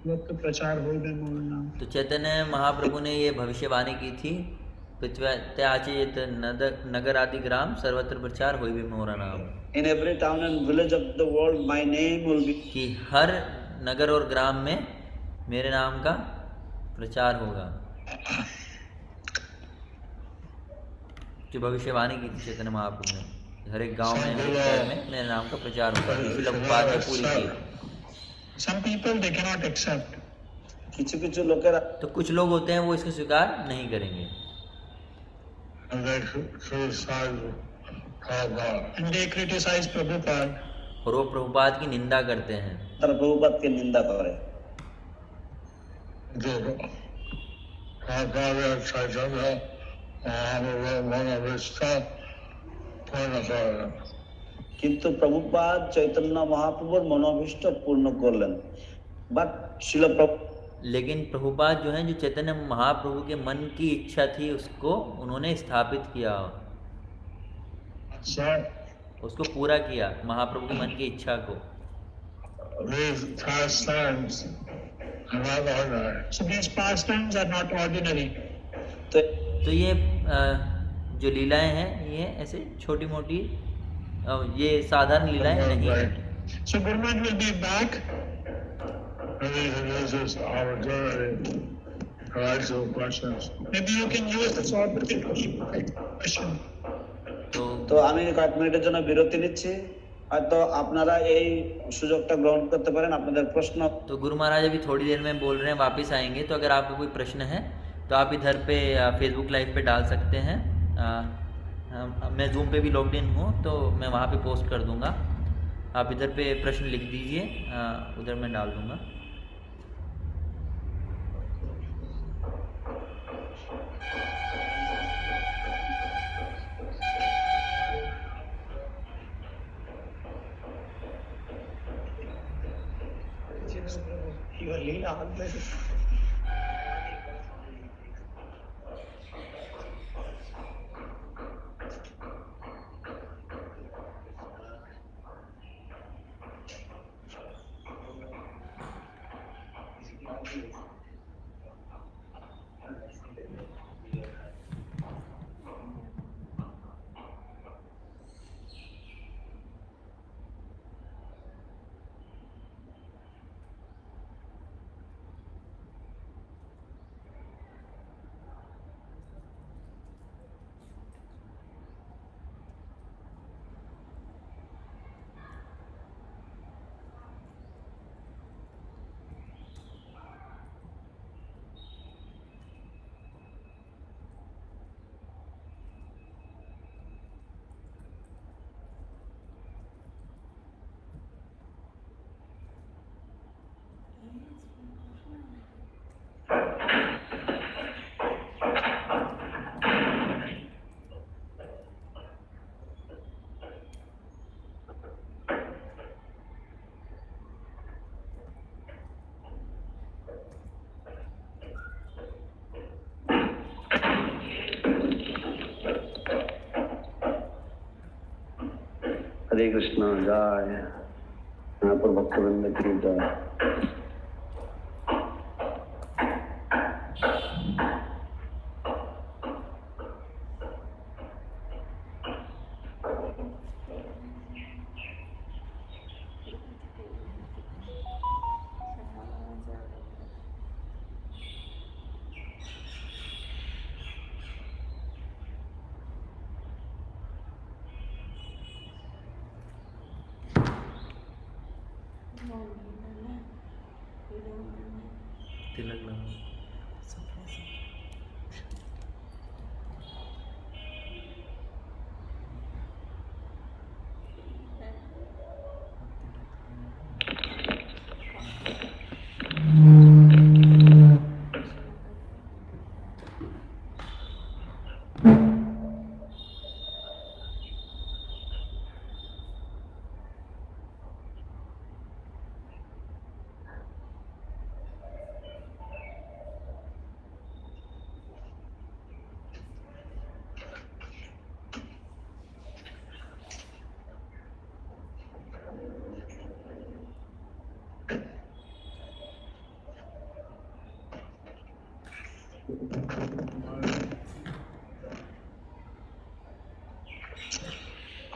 Vyakt Prachar hoide Mohanam. तो चैतन्य महाप्रभु ने ये भविष्यवाणी की थी, पृथ्वी त्याचे नगर आदि ग्राम सर्वत्र प्रचार होई भी मोरा नाम। In every town and village of the world, my name will be. कि हर नगर और ग्राम में मेरे नाम का प्रचार होगा। जो भविष्यवाणी की थी चैतन्य महाप्रभु ने, हर एक गांव में, हर एक शहर में मेरे नाम का प्रचार होगा। इसी लघुपाद में पूरी की। Some people they cannot accept. কিছু কিছু লোকেরা तो कुछ लोग होते हैं वो इसको स्वीकार नहीं करेंगे and they criticize Prabhupada. और वो प्रभुपाद की निंदा करते हैं। তারা প্রভুপাদকে নিন্দা করে। जो महाकाव्य चैतन्य मनोविष्टा पूर्ण करें। কিন্তু প্রভুপাদ চৈতন্য মহাপ্রভুর মনোভীষ্ট পূর্ণ করলেন। বাট শিল लेकिन प्रभुपाद जो हैं, जो चैतन्य महाप्रभु के मन की इच्छा थी उसको उन्होंने स्थापित किया, उसको पूरा किया, महाप्रभु के मन की इच्छा को। These pastimes are not ordinary. So these pastimes are not ordinary. तो ये जो लीलाएं हैं ये ऐसे छोटी मोटी, ये साधारण लीलाएं नहीं है। So Guru Maharaj will be back. Maybe you can use this opportunity to ask some questions. Maybe you can use this opportunity to ask a question. তো আমি কয়েক মিনিটের জন্য বিরতি নিচ্ছি, হয়তো আপনারা এই সুযোগটা গ্রহণ করতে পারেন আপনাদের प्रश्न। तो गुरु महाराज अभी थोड़ी देर में बोल रहे हैं, वापस आएंगे, तो अगर आपको कोई प्रश्न है तो आप इधर पे फेसबुक लाइव पे डाल सकते हैं। मैं जूम पे भी लॉग्ड इन हूँ तो मैं वहाँ पे पोस्ट कर दूँगा, आप इधर पे प्रश्न लिख दीजिए, उधर मैं डाल दूँगा। हरे कृष्ण जय, यहाँ पर भक्तवृंद की जय। तिलक लगाओ।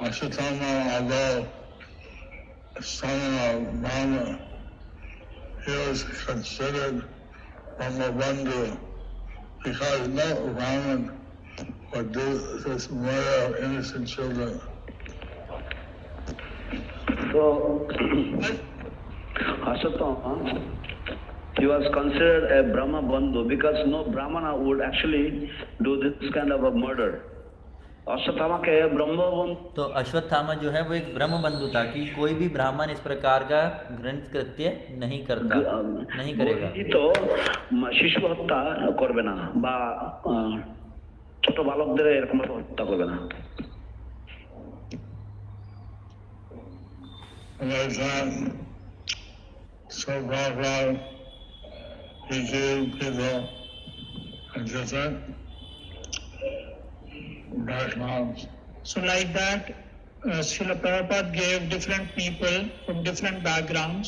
Ashwatthama, although son of Brahma, he was considered Brahmabandhu because no Brahmin would do this murder of innocent children. So, Ashwatthama, he was considered a Brahma Bandhu because no Brahmana would actually do this kind of a murder. Ashwatthama के ब्रह्मबंधु तो अश्वत्थामा जो है वो एक ब्रह्म बंधु था कि कोई भी ब्राह्मण इस प्रकार का घृणित कृत्य नहीं करता, नहीं करेगा। তো শিশু হত্যা করবে না বা ছোট বালকদের এরকম হত্যা করবে না। Like that, so Prabhupada, he gave people a different backgrounds. So like that, Srila Prabhupada gave different people from different backgrounds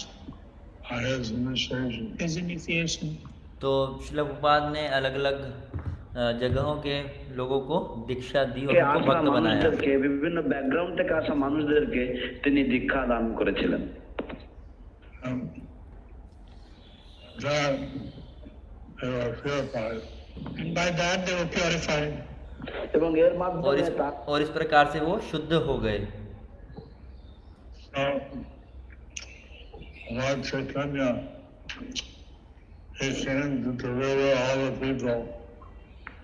His initiation. his initiation. तो श्रील प्रभुपाद ने अलग अलग जगहों के लोगों को दीक्षा दी और उनको আসা भक्त बनाया। মানুষদেরকে বিভিন্ন ব্যাকগ্রাউন্ড থেকে আসা মানুষদেরকে তিনি দীক্ষা দান করেছিলেন। That they were purified. And by that they were purified. এবং এর और মাধ্যমে इस और इस प्रकार से वो शुद्ध हो गए। So, Lord Chaitanya, he came to deliver all the people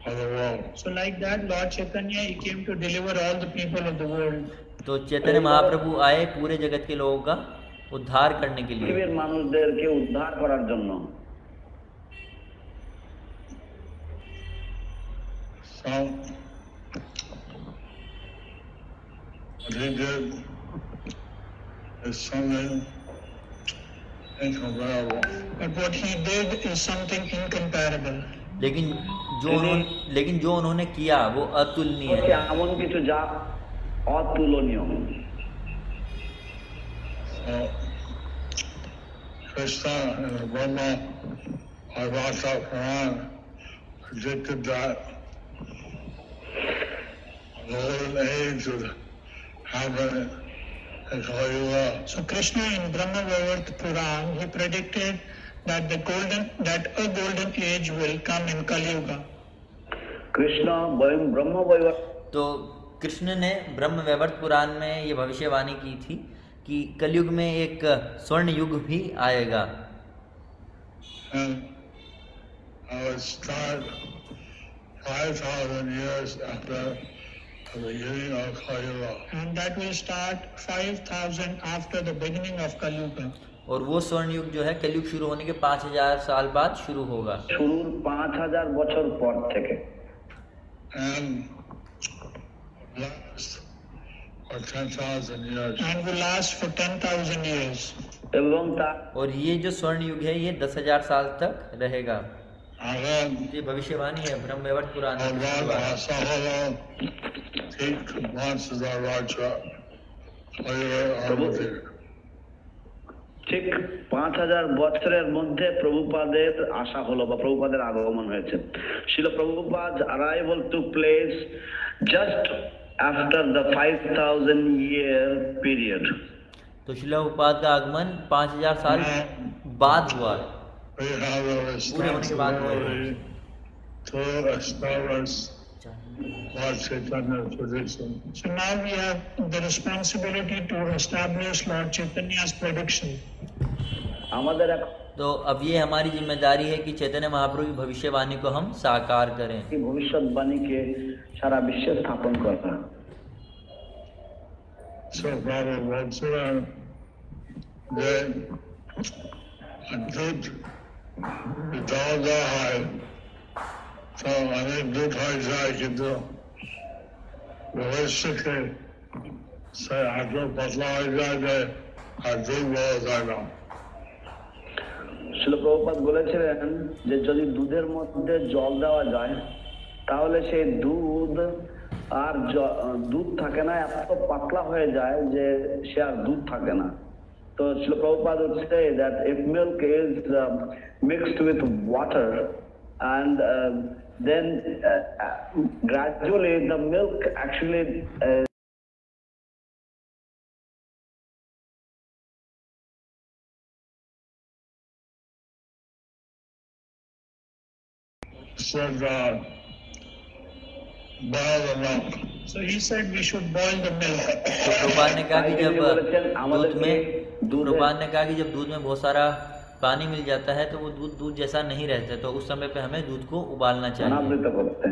of the world. So like that, Lord Chaitanya, he came to deliver all the people of the world. तो चैतन्य महाप्रभु आए पूरे जगत के लोगों का उद्धार करने के लिए। পৃথিবীর মানুষদেরকে উদ্ধার করার জন্য। So, what he did is something incomparable. But what he did is something incomparable. लेकिन जो उन्होंने किया वो अतुलनीय হচ্ছে है। এমন কিছু যা অতুলনীয়। So, Krishna in the Brahma Bhagavata Puran predicted that the golden age would happen in Kali Yuga. So Krishna in Brahma Vaivarta Puran, he predicted that a golden age will come in Kali Yuga. Krishna ব্রহ্ম বৈবর্ত तो कृष्ण ने ब्रह्म वैवर्त पुराण में ये भविष्यवाणी की थी कि कलयुग में एक स्वर्ण युग भी आएगा। And I would start 5,000 years after the beginning of Kali Yuga. And that will start 5,000 after the beginning of Kali Yuga. और वो स्वर्ण युग जो है कलयुग शुरू होने के 5000 साल बाद शुरू होगा। শুরুর 5000 বছর পর থেকে। And last for 10,000 years. And will last for 10,000 years. এবং তা और ये जो स्वर्ण युग है ये 10,000 साल तक रहेगा। And then ये भविष्यवाणी है ब्रह्म वैवर्त पुराण में। Bhagwan Asahara take Vansudha Raja Armati. ঠিক 5000 বছরের মধ্যে প্রভুপাদের আসা হলো বা প্রভুপাদের আগমন হয়েছে। শিল Prabhupada arrival took place just after the 5000 year period. तो शिला उपाद का आगमन 5000 साल बाद हुआ। We have a पूरे होने के बाद हुआ। responsibility to establish Lord Chaitanya's tradition. So now we have the responsibility to establish Lord Chaitanya's prediction. আমাদের এখন तो अब ये हमारी जिम्मेदारी है कि चैतन्य महाप्रभु की भविष्यवाणी को हम साकार करें। এই ভবিষ্যৎবাণীকে সারা বিশ্বে স্থাপন করা। So Prabhupada বলছে যে দুধ দেওয়া হয় তো অনেক দুধ হয়ে যায় কিন্তু ভবিষ্যতে সে এত পাতলা হয়ে যায় যে আর দুধ পাওয়া যায় না। শিল প্রভুপাদ বলেছিলেন যে যদি দুধের মধ্যে জল দেওয়া যায় তাহলে সেই দুধ আর দুধ থাকে না, এত পাতলা হয়ে যায় যে সে আর দুধ থাকে না। তো শিল Prabhupada would say that if milk is mixed with water and then gradually the milk actually said boil the milk. So he said we should boil the milk. तो प्रभुपाद ने कहा कि जब আমাদের प्रभुपाद ने कहा कि जब दूध में बहुत सारा पानी मिल जाता है तो वो दूध जैसा नहीं रहता, तो उस समय पे हमें दूध को उबालना चाहिए। অনাবৃত করতে।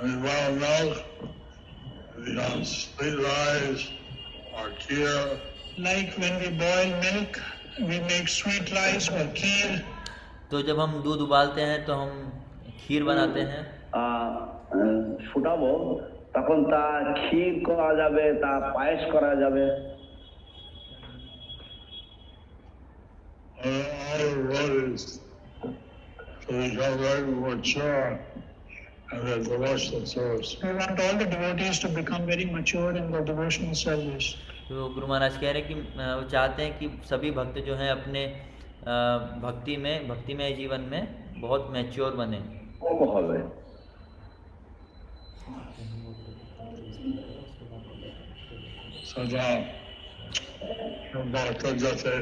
and well milk becomes sweet rice or kheer. Like when we boil milk, we make sweet rice or kheer. तो जब हम दूध उबालते हैं तो हम खीर बनाते हैं। ফুটাবো তখন তা ক্ষীর করা যাবে, তা পায়েস করা যাবে। All the devotees to become very mature in their devotional service. We want all the devotees to become very mature in their devotional service. तो गुरु महाराज कह रहे हैं कि वो चाहते हैं कि सभी भक्त जो हैं अपने भक्तिमय जीवन में बहुत मैच्योर बने। सदा भक्त जाते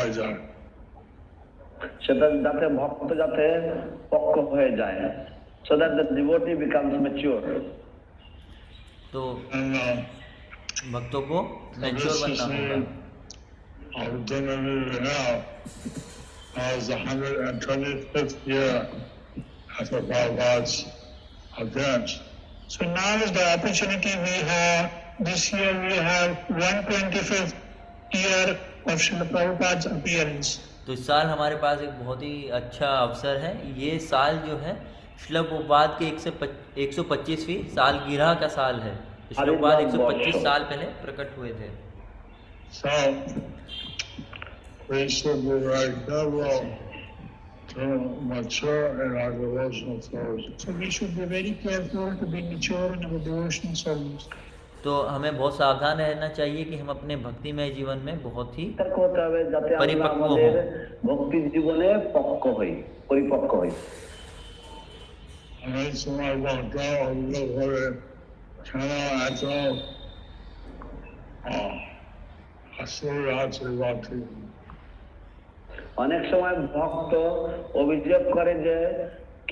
हो जाए, সেটা যাতে ভক্ত যাতে পক্ক হয়ে যায়, so that the devotee becomes mature. तो and भक्तों को मैच्योर बनना होगा। opportunity we have as the 125th year after Prabhupada's appearance. So now is the opportunity we have. This year we have 125th year of Srila Prabhupada's appearance. तो इस साल हमारे पास एक बहुत ही अच्छा अवसर है। ये साल जो है श्रील प्रभुपाद के 125वीं सालगिरह का साल है। श्रील प्रभुपाद 125 साल पहले प्रकट हुए थे। So we should be very careful to mature in our devotional service. So we should be very careful to be mature in our devotional service. तो हमें बहुत सावधान रहना चाहिए कि हम अपने भक्तिमय जीवन में बहुत ही परिपक्व हों, भक्ति जीवने पक्व होई, परिपक्व होई। हमें समय भक्ता और लोग होवे खाना आता असुर बात। অনেক সময় ভক্ত অভিযোগ করে যে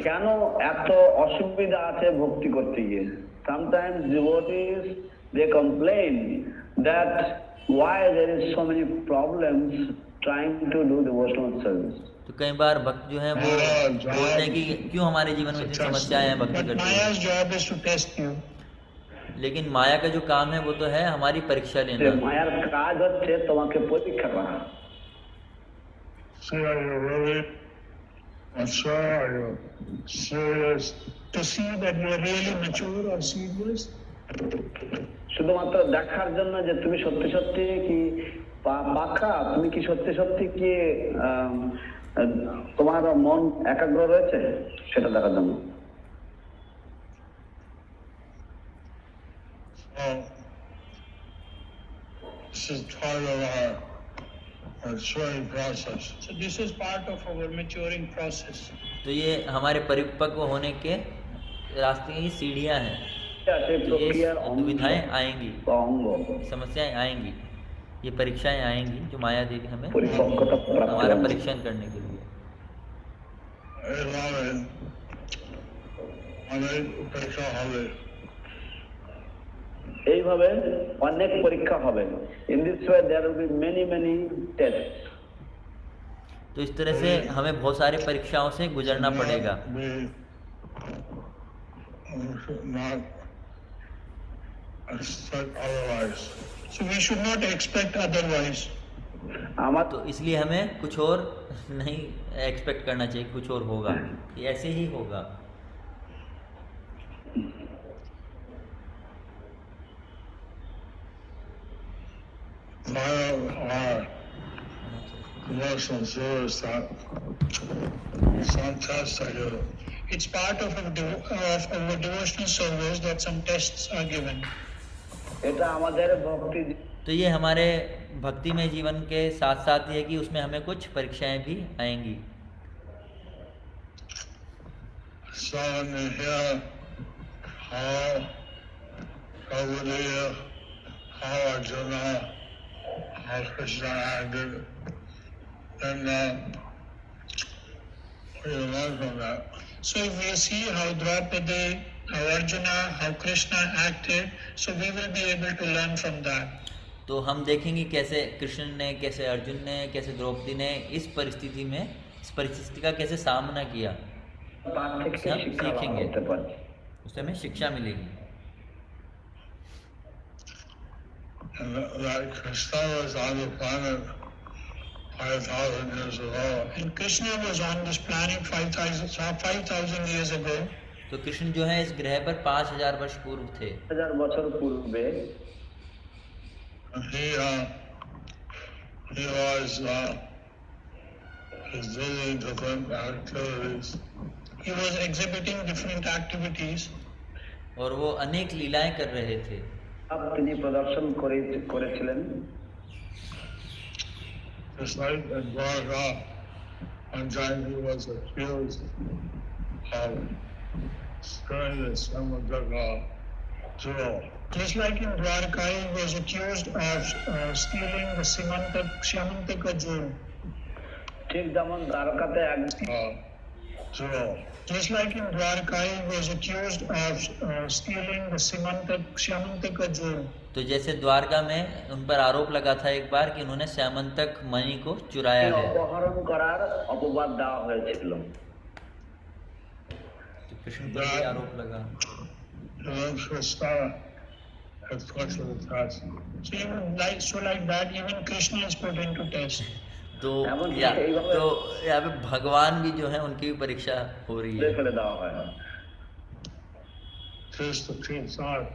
কেন এত অসুবিধা আছে ভক্তি করতে গিয়ে। Sometimes devotees they complain that why there is so many problems trying to do devotional service. तो कई बार भक्त जो हैं वो बोलते हैं कि क्यों हमारे जीवन में इतनी समस्याएं हैं भक्ति But करते Maya's हुए। job is to test you. लेकिन माया का जो काम है वो तो है हमारी परीक्षा যে लेना। মায়ার কাজ হচ্ছে তোমাকে পরীক্ষা করা। So are you really mature? Are you serious? To see that you are really mature or serious. শুধুমাত্র দেখার জন্য যে তুমি সত্যি সত্যি কি পাকা, তুমি কি সত্যি সত্যি কি তোমার মন একাগ্র রয়েছে সেটা দেখার জন্য। This is part of our maturing process. So this is part of our maturing process. तो ये हमारे परिपक्व होने के रास्ते की सीढ़ियां हैं। সেই तो ये প্রক্রিয়ার दुविधाएं आएंगी, অঙ্গ समस्याएं आएंगी, ये परीक्षाएं आएंगी जो माया देगी हमें পরিপক্কতা প্রাপ্ত हमारा হয়। परीक्षण करने के लिए। परीक्षा হবে। এইভাবে অনেক পরীক্ষা হবে। In this way there will be many tests. तो इस तरह से हमें बहुत सारी परीक्षाओं से गुजरना पड़ेगा। So we should not expect otherwise. আমার तो इसलिए हमें कुछ और नहीं एक्सपेक्ट करना चाहिए, कुछ और होगा, ये ऐसे ही होगा। Devotional service that some tests are given. It's part of our devotional service that some tests are given. এটা আমাদের ভক্তি तो ये हमारे भक्तिमय जीवन के साथ साथ ये है कि उसमें हमें कुछ परीक्षाएं भी आएंगी। So when you hear how Prabhupada, how Arjuna, how Krishna acted, then we learn from that. So if we see how Draupadi, how Arjuna, how Krishna acted, so we will be able to learn from that. तो हम देखेंगे कैसे कृष्ण ने, कैसे अर्जुन ने, कैसे द्रौपदी ने इस परिस्थिति का कैसे सामना किया, তার থেকে हम শিক্ষা सीखेंगे। হতে পারে। उससे हमें शिक्षा मिलेगी। And that Krishna was on the planet 5,000 years ago. And Krishna was on this planet 5,000 years ago. तो कृष्ण जो है इस ग्रह पर 5000 वर्ष पूर्व थे। 1000 বছর পূর্বে he was doing different activities. He was exhibiting different activities. और वो अनेक लीलाएं कर रहे थे। अब তিনি প্রদর্শন করেছিলেন। Just like in Dwarka, one time he was accused of stealing the Samantaka jewel. Just like in Dwarka, he was accused of stealing the Samantaka jewel. ঠিক যেমন দ্বারকাতে এক Jewel. Just like in Dwarka, he was accused of stealing the Samantaka jewel. तो जैसे द्वारका में उन पर आरोप लगा था एक बार कि उन्होंने श्यामंतक मणि को चुराया है, অপহরণ করার অপবাদ দেওয়া হয়েছিল। तो कृष्ण पर भी आरोप लगा। Even Krishna has put to the test. So like that, even Krishna is put into test. तो यहाँ पे भगवान भी जो है उनकी भी परीक्षा हो रही है। ফেলে দেওয়া হয়। Just to teach us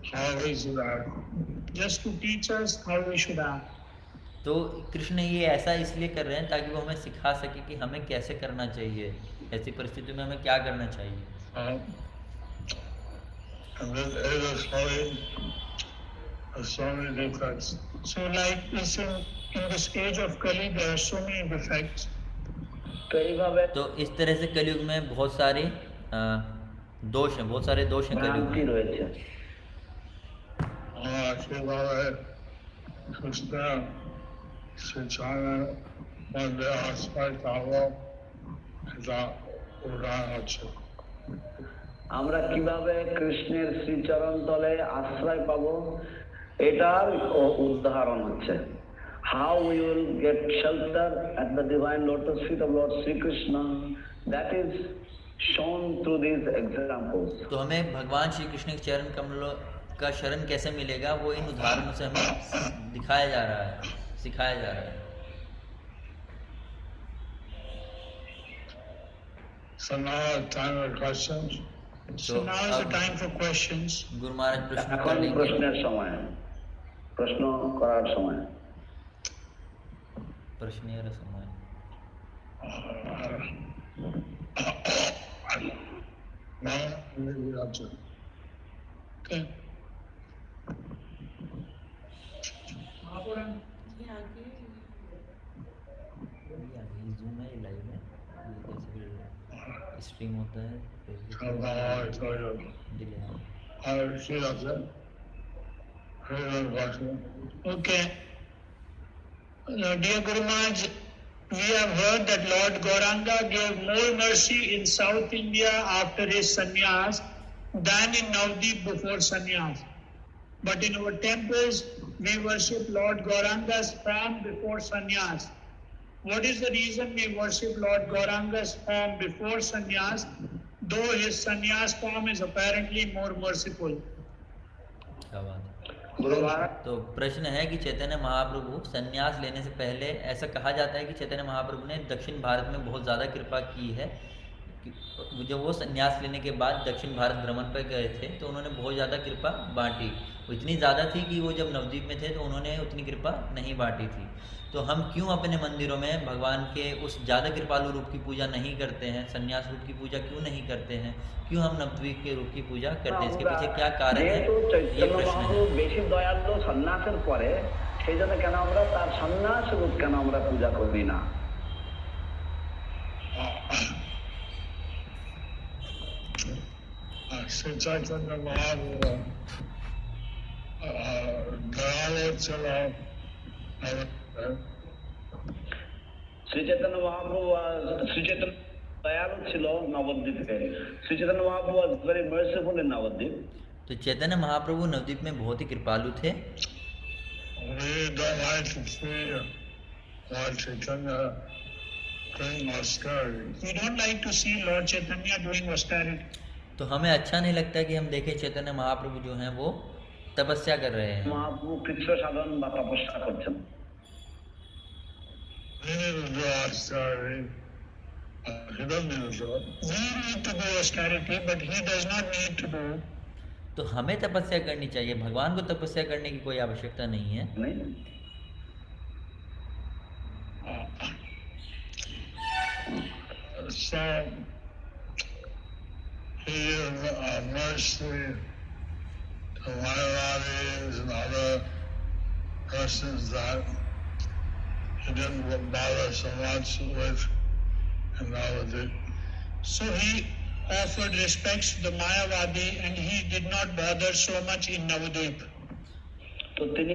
how we should act. Just to teach us how we should act. तो कृष्ण ये ऐसा इसलिए कर रहे हैं ताकि वो हमें सिखा सके कि हमें कैसे करना चाहिए, ऐसी परिस्थिति में हमें क्या करना चाहिए। And then it is showing so many defects. So like in this age of Kali, there are so many defects. तो इस तरह से कलयुग में बहुत सारे दोष हैं, बहुत सारे दोष हैं कलयुग में। Krishna, Chaitanya, Mande, Asmai, Tavo, এটা উদাহরণ হচ্ছে। আমরা কিভাবে কৃষ্ণের শ্রীচরণ তলে আশ্রয় পাবো এটার উদাহরণ হচ্ছে। How we will get shelter at the divine lotus feet of Lord Sri Krishna, that is shown through these examples. तो हमें भगवान श्री कृष्ण के चरण कमलों का शरण कैसे मिलेगा, वो इन उदाहरणों से हमें दिखाया जा रहा है, सिखाया जा रहा है। So now time for questions. So now is the time for questions. Guru Maharaj प्रश्न कर এখন लेंगे। প্রশ্নের সময়, প্রশ্ন করার সময়। प्रश्न समय। Now we have to. Okay. Zoom है लाइव में, स्ट्रीम होता है delay. Okay. Dear Guru Maharaj, we have heard that Lord Gauranga gave more mercy in South India after his sannyas than in Navdeep before sannyas. But in our temples, we worship Lord Gauranga's form before sannyas. What is the reason we worship Lord Gauranga's form before sannyas, though his sannyas form is apparently more merciful? क्या बात है। गुरु महाराज तो प्रश्न है कि चैतन्य महाप्रभु संन्यास लेने से पहले ऐसा कहा जाता है कि चैतन्य महाप्रभु ने दक्षिण भारत में बहुत ज़्यादा कृपा की है। जब वो संन्यास लेने के बाद दक्षिण भारत भ्रमण पर गए थे तो उन्होंने बहुत ज़्यादा कृपा बांटी। वो इतनी ज़्यादा थी कि वो जब नवद्वीप में थे तो उन्होंने उतनी कृपा नहीं बांटी थी। तो हम क्यों अपने मंदिरों में भगवान के उस ज़्यादा कृपालु रूप की पूजा नहीं करते हैं, संन्यास रूप की पूजा क्यों नहीं करते हैं, क्यों हम नवद्वीप के रूप की पूजा करते हैं, इसके पीछे क्या कारण है, ये प्रश्न है। বেশি দয়ালু সন্ন্যাসের পরে সেই জন্য কেন আমরা তার সন্ন্যাস রূপ কেন আমরা পূজা করি না? Sri Chaitanya Mahaprabhu, Dayala Chala, Shri Chaitanya Mahaprabhu Shri Chaitanya দয়ালু ছিল নবদ্বীপে। Shri Chaitanya Mahaprabhu was very merciful in Navadvip. तो चैतन्य महाप्रभु नवद्वीप में बहुत ही कृपालु थे। we don't like to see Lord Chaitanya doing austerity. We don't like to see Lord Chaitanya doing austerity. तो हमें अच्छा नहीं लगता कि हम देखें चैतन्य महाप्रभु जो हैं वो तपस्या कर रहे हैं। মহাপ্রভু কৃচ্ছ সাধন বা তপস্যা করছেন। We need to do austerity. He doesn't need to do it. We need to do austerity, but he does not need to do. तो हमें तपस्या करनी चाहिए, भगवान को तपस्या करने की कोई आवश्यकता नहीं है। नहीं, So he is mercy to Mayavadis and other persons that he didn't bother so much with in Navadvip. So he offered respects to the Mayavadi and he did not bother so much in Navadvip. তো তিনি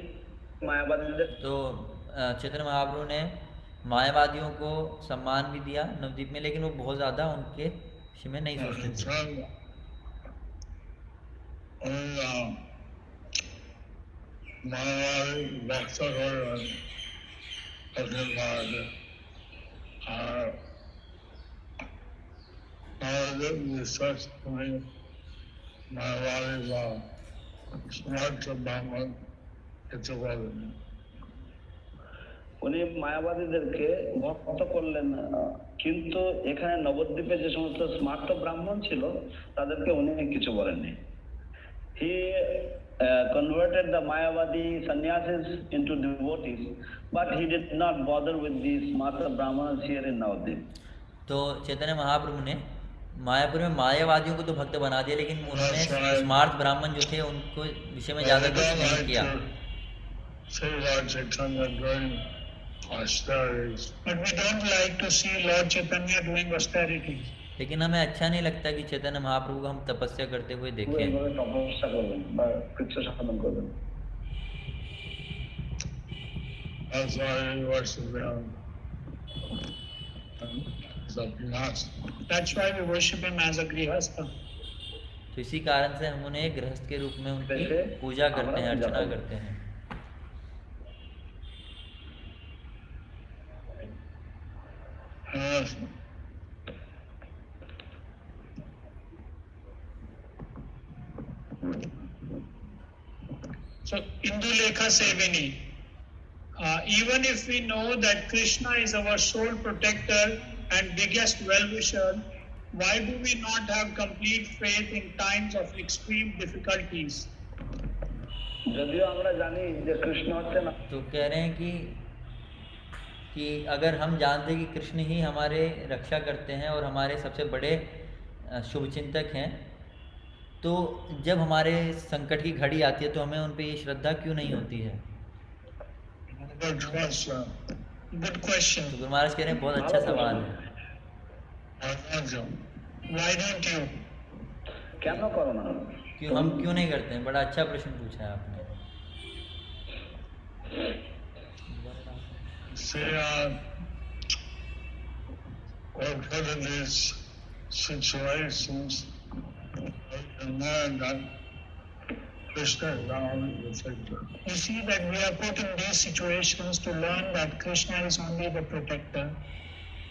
মায়াবাদীদের तो चैतन्य महाप्रभु ने मायावादियों को सम्मान भी दिया नवद्वीप में, लेकिन वो बहुत ज़्यादा उनके विषय में नहीं सोचते थे। Mayavadi Bhakta Gauravan Akhil Bharat Navadvip research doing Mayavadi Smart Brahman Hitavadin. উনি মায়াবাদীদেরকে ভক্ত করলেন, কিন্তু এখানে নবদ্বীপে যে সমস্ত স্মার্ত ব্রাহ্মণ ছিল তাদেরকে উনি কিছু বলেননি। হি converted the Mayavadi sannyasis into devotees, but he did not bother with these smarta brahmanas here in Navadvip. तो चैतन्य महाप्रभु ने मायापुर में मायावादियों को तो भक्त बना दिया, लेकिन उन्होंने स्मार्त ब्राह्मण जो थे उनको विषय में ज़्यादा कुछ नहीं किया। See Lord Chaitanya doing austerities. But we don't like to see Lord Chaitanya doing austerity. लेकिन हमें अच्छा नहीं लगता कि चैतन्य महाप्रभु को हम तपस्या करते हुए देखें। এইভাবে তপস্যা করবেন বা কৃচ্ছ সাধন করবেন। That's why he worship him. As a Grihastha. That's why we worship him as a Grihastha. तो इसी कारण से हम उन्हें गृहस्थ के रूप में उनकी पूजा करते हैं, अर्चना करते हैं। So, Indulekha Sevini, even if we know that Krishna is our sole protector and biggest well-wisher, why do we not have complete faith in times of extreme difficulties? যদিও আমরা জানি যে কৃষ্ণ হচ্ছেন, तो कह रहे हैं कि अगर हम जानते हैं कि कृष्ण ही हमारे रक्षा करते हैं और हमारे सबसे बड़े शुभचिंतक हैं, तो जब हमारे संकट की घड़ी आती है तो हमें उन पे ये श्रद्धा क्यों नहीं होती है? Good question. Good question. तो गुरु महाराज कह रहे हैं बहुत अच्छा सवाल है। Why don't you? কেন করো না? क्यों हम क्यों नहीं करते हैं? बड़ा अच्छा प्रश्न पूछा है आपने। See, we're put in these situations and learn that Krishna is our only protector. You see that we are put in these situations to learn that Krishna is only the protector.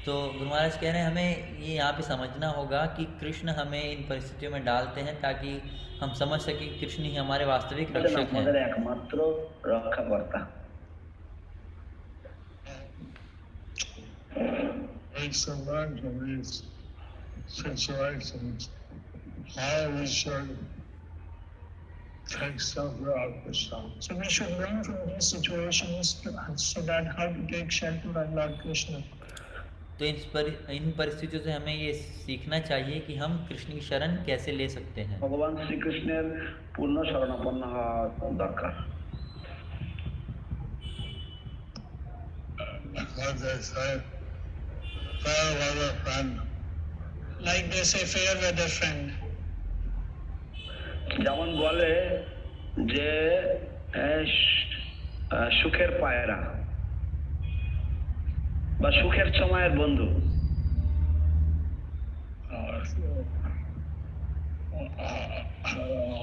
तो गुरु महाराज कह रहे हैं हमें ये यहाँ पे समझना होगा कि कृष्ण हमें इन परिस्थितियों में डालते हैं ताकि हम समझ सकें कि कृष्ण ही हमारे वास्तविक रक्षक हैं। আমাদের একমাত্র রক্ষাকর্তা। We should learn from these situations how we should take shelter of Krishna. So we should learn from these situations so that how to take shelter of Lord Krishna. तो इन परिस्थितियों से हमें ये सीखना चाहिए कि हम कृष्ण की शरण कैसे ले सकते हैं। ভগবান শ্রীকৃষ্ণের পূর্ণ শরণাপন্ন হওয়া দরকার। Like they say, fair weather friend. Like they say, fair weather friend. যেমন বলে যে সুখের পায়রা বা সুখের সময়ের বন্ধু।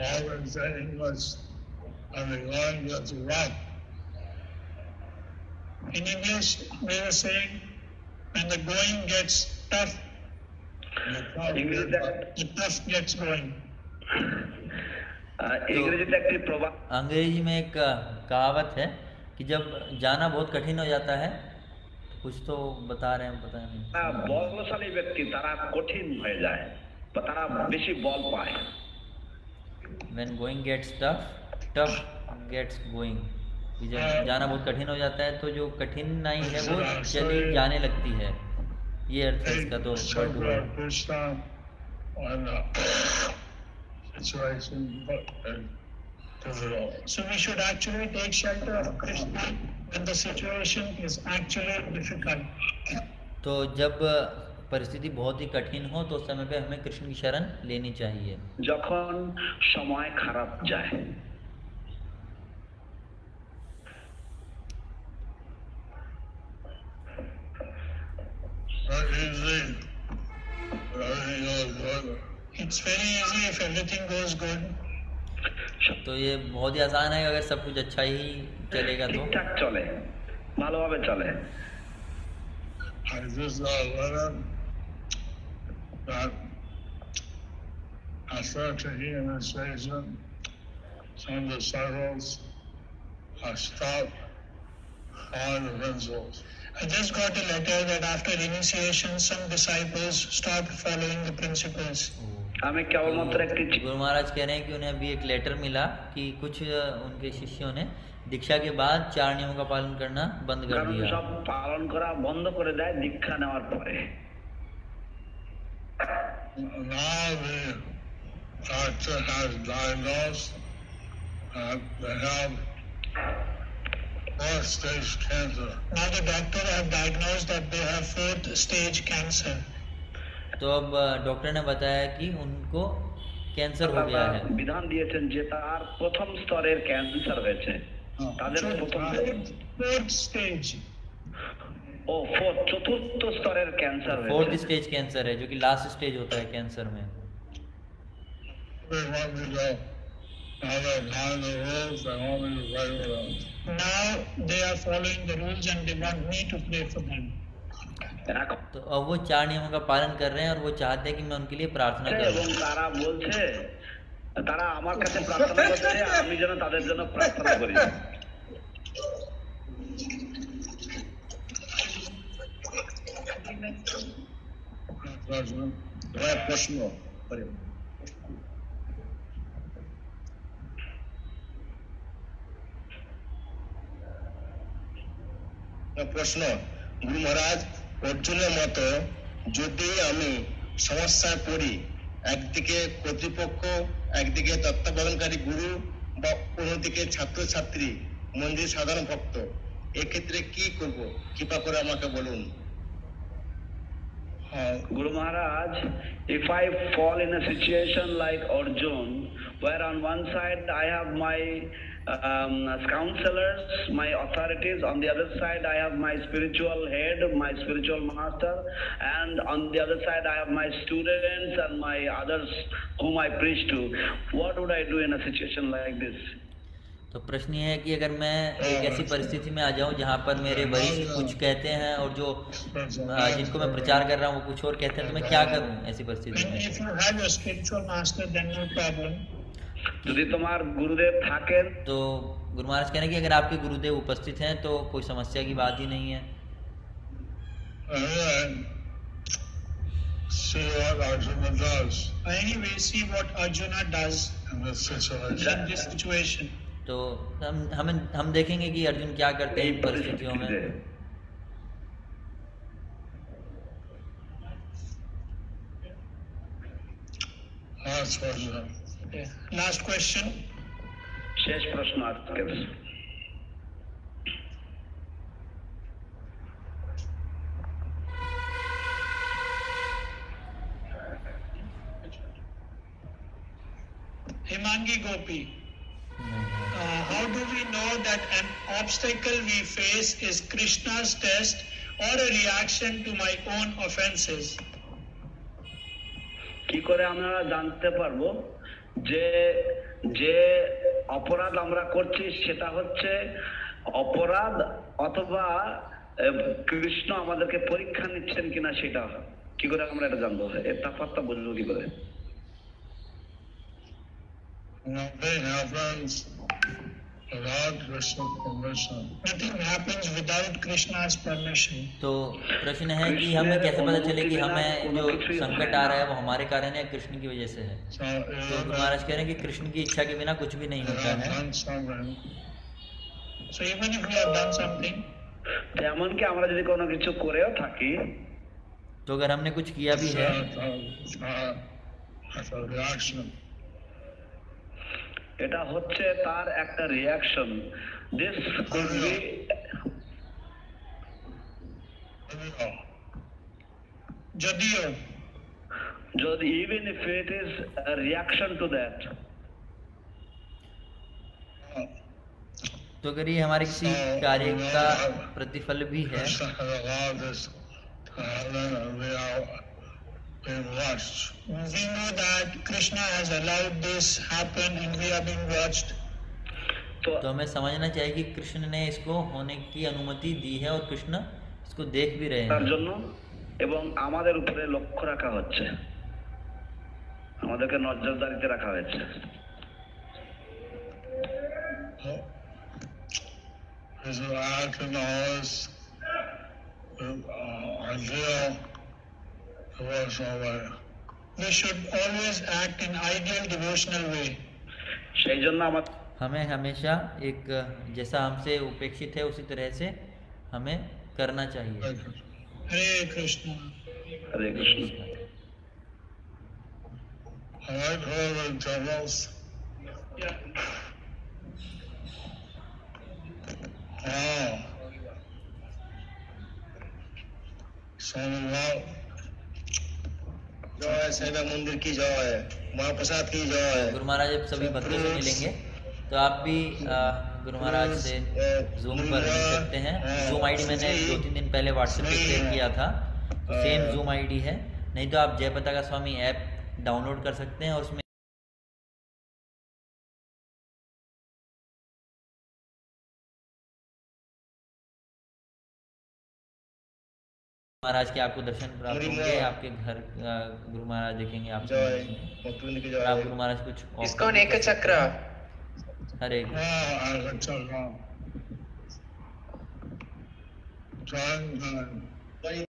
Always in English, and the going gets rough. In English, they were saying, when the going gets tough, ইংরেজিতে the puff gets going. ইংরেজিতে একটি প্রবাদ अंग्रेजी में एक कहावत है कि जब जाना बहुत कठिन हो जाता है, कुछ तो बता रहे हैं, पता नहीं। বলশালী ব্যক্তি তারা কঠিন হয়ে যায় বা তারা বেশি বল পায়। When going gets tough, tough gets going। कि जब जाना बहुत कठिन हो जाता है तो जो कठिनाई है वो चली जाने लगती है। ये अर्थ है इसका। तो word to word। Krishna on situation difficult. So we should actually take shelter of Krishna when the situation is actually difficult. तो जब परिस्थिति बहुत ही कठिन हो तो उस समय पे हमें कृष्ण की शरण लेनी चाहिए। যখন সময় খারাপ যায় Not easy. Everything goes good. It's very easy if everything goes good. तो ये बहुत ही आसान है अगर सब कुछ अच्छा ही चलेगा तो। ঠিকঠাক চলে, ভালোভাবে চলে। I just learned that after taking initiation, some disciples have stopped following the principles. I just got a letter that after initiation, some disciples stopped following the principles. আমি কেবলমাত্র একটি गुरु महाराज कह रहे हैं कि उन्हें अभी एक लेटर मिला कि कुछ उनके शिष्यों ने दीक्षा के बाद 4 नियमों का पालन करना बंद कर কারণ दिया। সব পালন করা বন্ধ করে দেয় দীক্ষা নেওয়ার পরে। Now the doctor has diagnosed that they have 4th-stage cancer. Now the doctor have diagnosed that they have 4th stage cancer. तो अब डॉक्टर ने बताया कि उनको कैंसर हो गया है। বিধান দিয়েছেন যে তার প্রথম স্তরের ক্যান্সার হয়েছে। তাদের প্রথম Fourth stage. চতুর্থ স্তরের ক্যান্সার 4th হয়েছে। स्टेज कैंसर है जो कि लास्ट स्टेज होता है कैंसर में। They want me to go. Now they're following the rules. They want me to pray with them. Now they are following the rules and they want me to pray for them. এখন तो अब वो 4 नियमों का पालन कर रहे हैं और वो चाहते हैं कि मैं उनके लिए प्रार्थना এবং करूं। তারা বলছে তারা আমার কাছে প্রার্থনা করছে আমি যেন তাদের জন্য প্রার্থনা করি। প্রশ্ন প্রশ্ন গুরু মহারাজ অর্জুনের মতো যদি আমি সমস্যায় পড়ি, একদিকে কর্তৃপক্ষ, একদিকে তত্ত্বাবধানকারী গুরু বা অন্যদিকে ছাত্রছাত্রী, মন্দির সাধারণ ভক্ত, এক্ষেত্রে কি করব? কৃপা করে আমাকে বলুন। Guru Maharaj, if I fall in a situation like Arjun, where on one side I have my counselors, my authorities, on the other side I have my spiritual head, my spiritual master, and on the other side I have my students and my others whom I preach to, what would I do in a situation like this? तो प्रश्न ये है कि अगर मैं एक ऐसी परिस्थिति में आ जाऊं जहां पर मेरे वरिष्ठ कुछ कहते हैं और जो जिनको मैं प्रचार कर रहा हूं वो कुछ और कहते हैं, तो मैं क्या करूं ऐसी परिस्थिति And में? if you have your spiritual master, then no problem. যদি তোমার গুরুদেব থাকেন तो गुरु महाराज कह रहे हैं कि अगर आपके गुरुदेव उपस्थित हैं तो कोई समस्या की बात ही नहीं है। See what Arjuna does Anyway, see what Arjuna does in this situation. in this situation. तो हम देखेंगे कि अर्जुन क्या करते हैं इन परिस्थितियों में। Last question. Okay. Last question. শেষ প্রশ্ন আজকের। Himangi Gopi. How do we know that an obstacle we face is Krishna's test or a reaction to my own offenses? কি করে আমরা জানতে পারবো যে যে অপরাধ আমরা করছি সেটা হচ্ছে অপরাধ অথবা কৃষ্ণ আমাদেরকে পরীক্ষা নিচ্ছেন কিনা সেটা কি করে আমরা এটা জানবো? এর তফাৎটা বুঝবো কি করে? Nothing happens without Krishna's permission. Nothing happens without Krishna's permission. तो प्रश्न है कि हमें कैसे पता चले कि हमें जो संकट आ रहा है वो हमारे कारण है, कृष्ण की वजह से है? So तो गुरु महाराज कह रहे हैं कि कृष्ण की इच्छा के बिना कुछ भी नहीं होता है। done something. So even if we have done something, এমনকি আমরা যদি কোনো কিছু করেও থাকি, तो अगर हमने कुछ किया भी है As a reaction. এটা হচ্ছে তার একটা reaction. This could be Jadiyo, যদি even if it is a reaction to that, तो अगर ये हमारे किसी कार्य का प्रतिफल भी है, Krishna has allowed this to happen and we are being watched. we know that Krishna has allowed this happen and we are being watched. তো तो हमें समझना चाहिए कि कृष्ण ने इसको होने की अनुमति दी है और कृष्ण इसको देख भी रहे তার हैं। জন্য এবং আমাদের উপরে লক্ষ্য রাখা হচ্ছে, আমাদেরকে নজরদারিতে রাখা হয়েছে। His action always ideal devotional way. We should always act in ideal devotional way. সেই জন্য আমার हमें हमेशा एक जैसा हमसे उपेक्षित है उसी तरह से हमें करना चाहिए। Hare Krishna. Hare Krishna. I like all the devils. Oh. Swami Lal. जय साईबाबा मंदिर की जय, महाप्रसाद की जय। गुरु महाराज अब सभी भक्तों से मिलेंगे, तो आप भी गुरु महाराज से जूम पर मिल सकते हैं। जूम आईडी मैंने 2-3 दिन पहले व्हाट्सएप पे शेयर किया था, तो सेम जूम आईडी है। नहीं तो आप जय पताका स्वामी ऐप डाउनलोड कर सकते हैं और उसमें महाराज के आपको दर्शन प्राप्त होंगे, आपके घर गुरु महाराज देखेंगे आपको, जय और भक्तवृंद की आप जय। गुरु महाराज कुछ offer इसकॉन भी एक कर सकते चक्र। हैं। हरे Krishna. Oh, I like to go. John,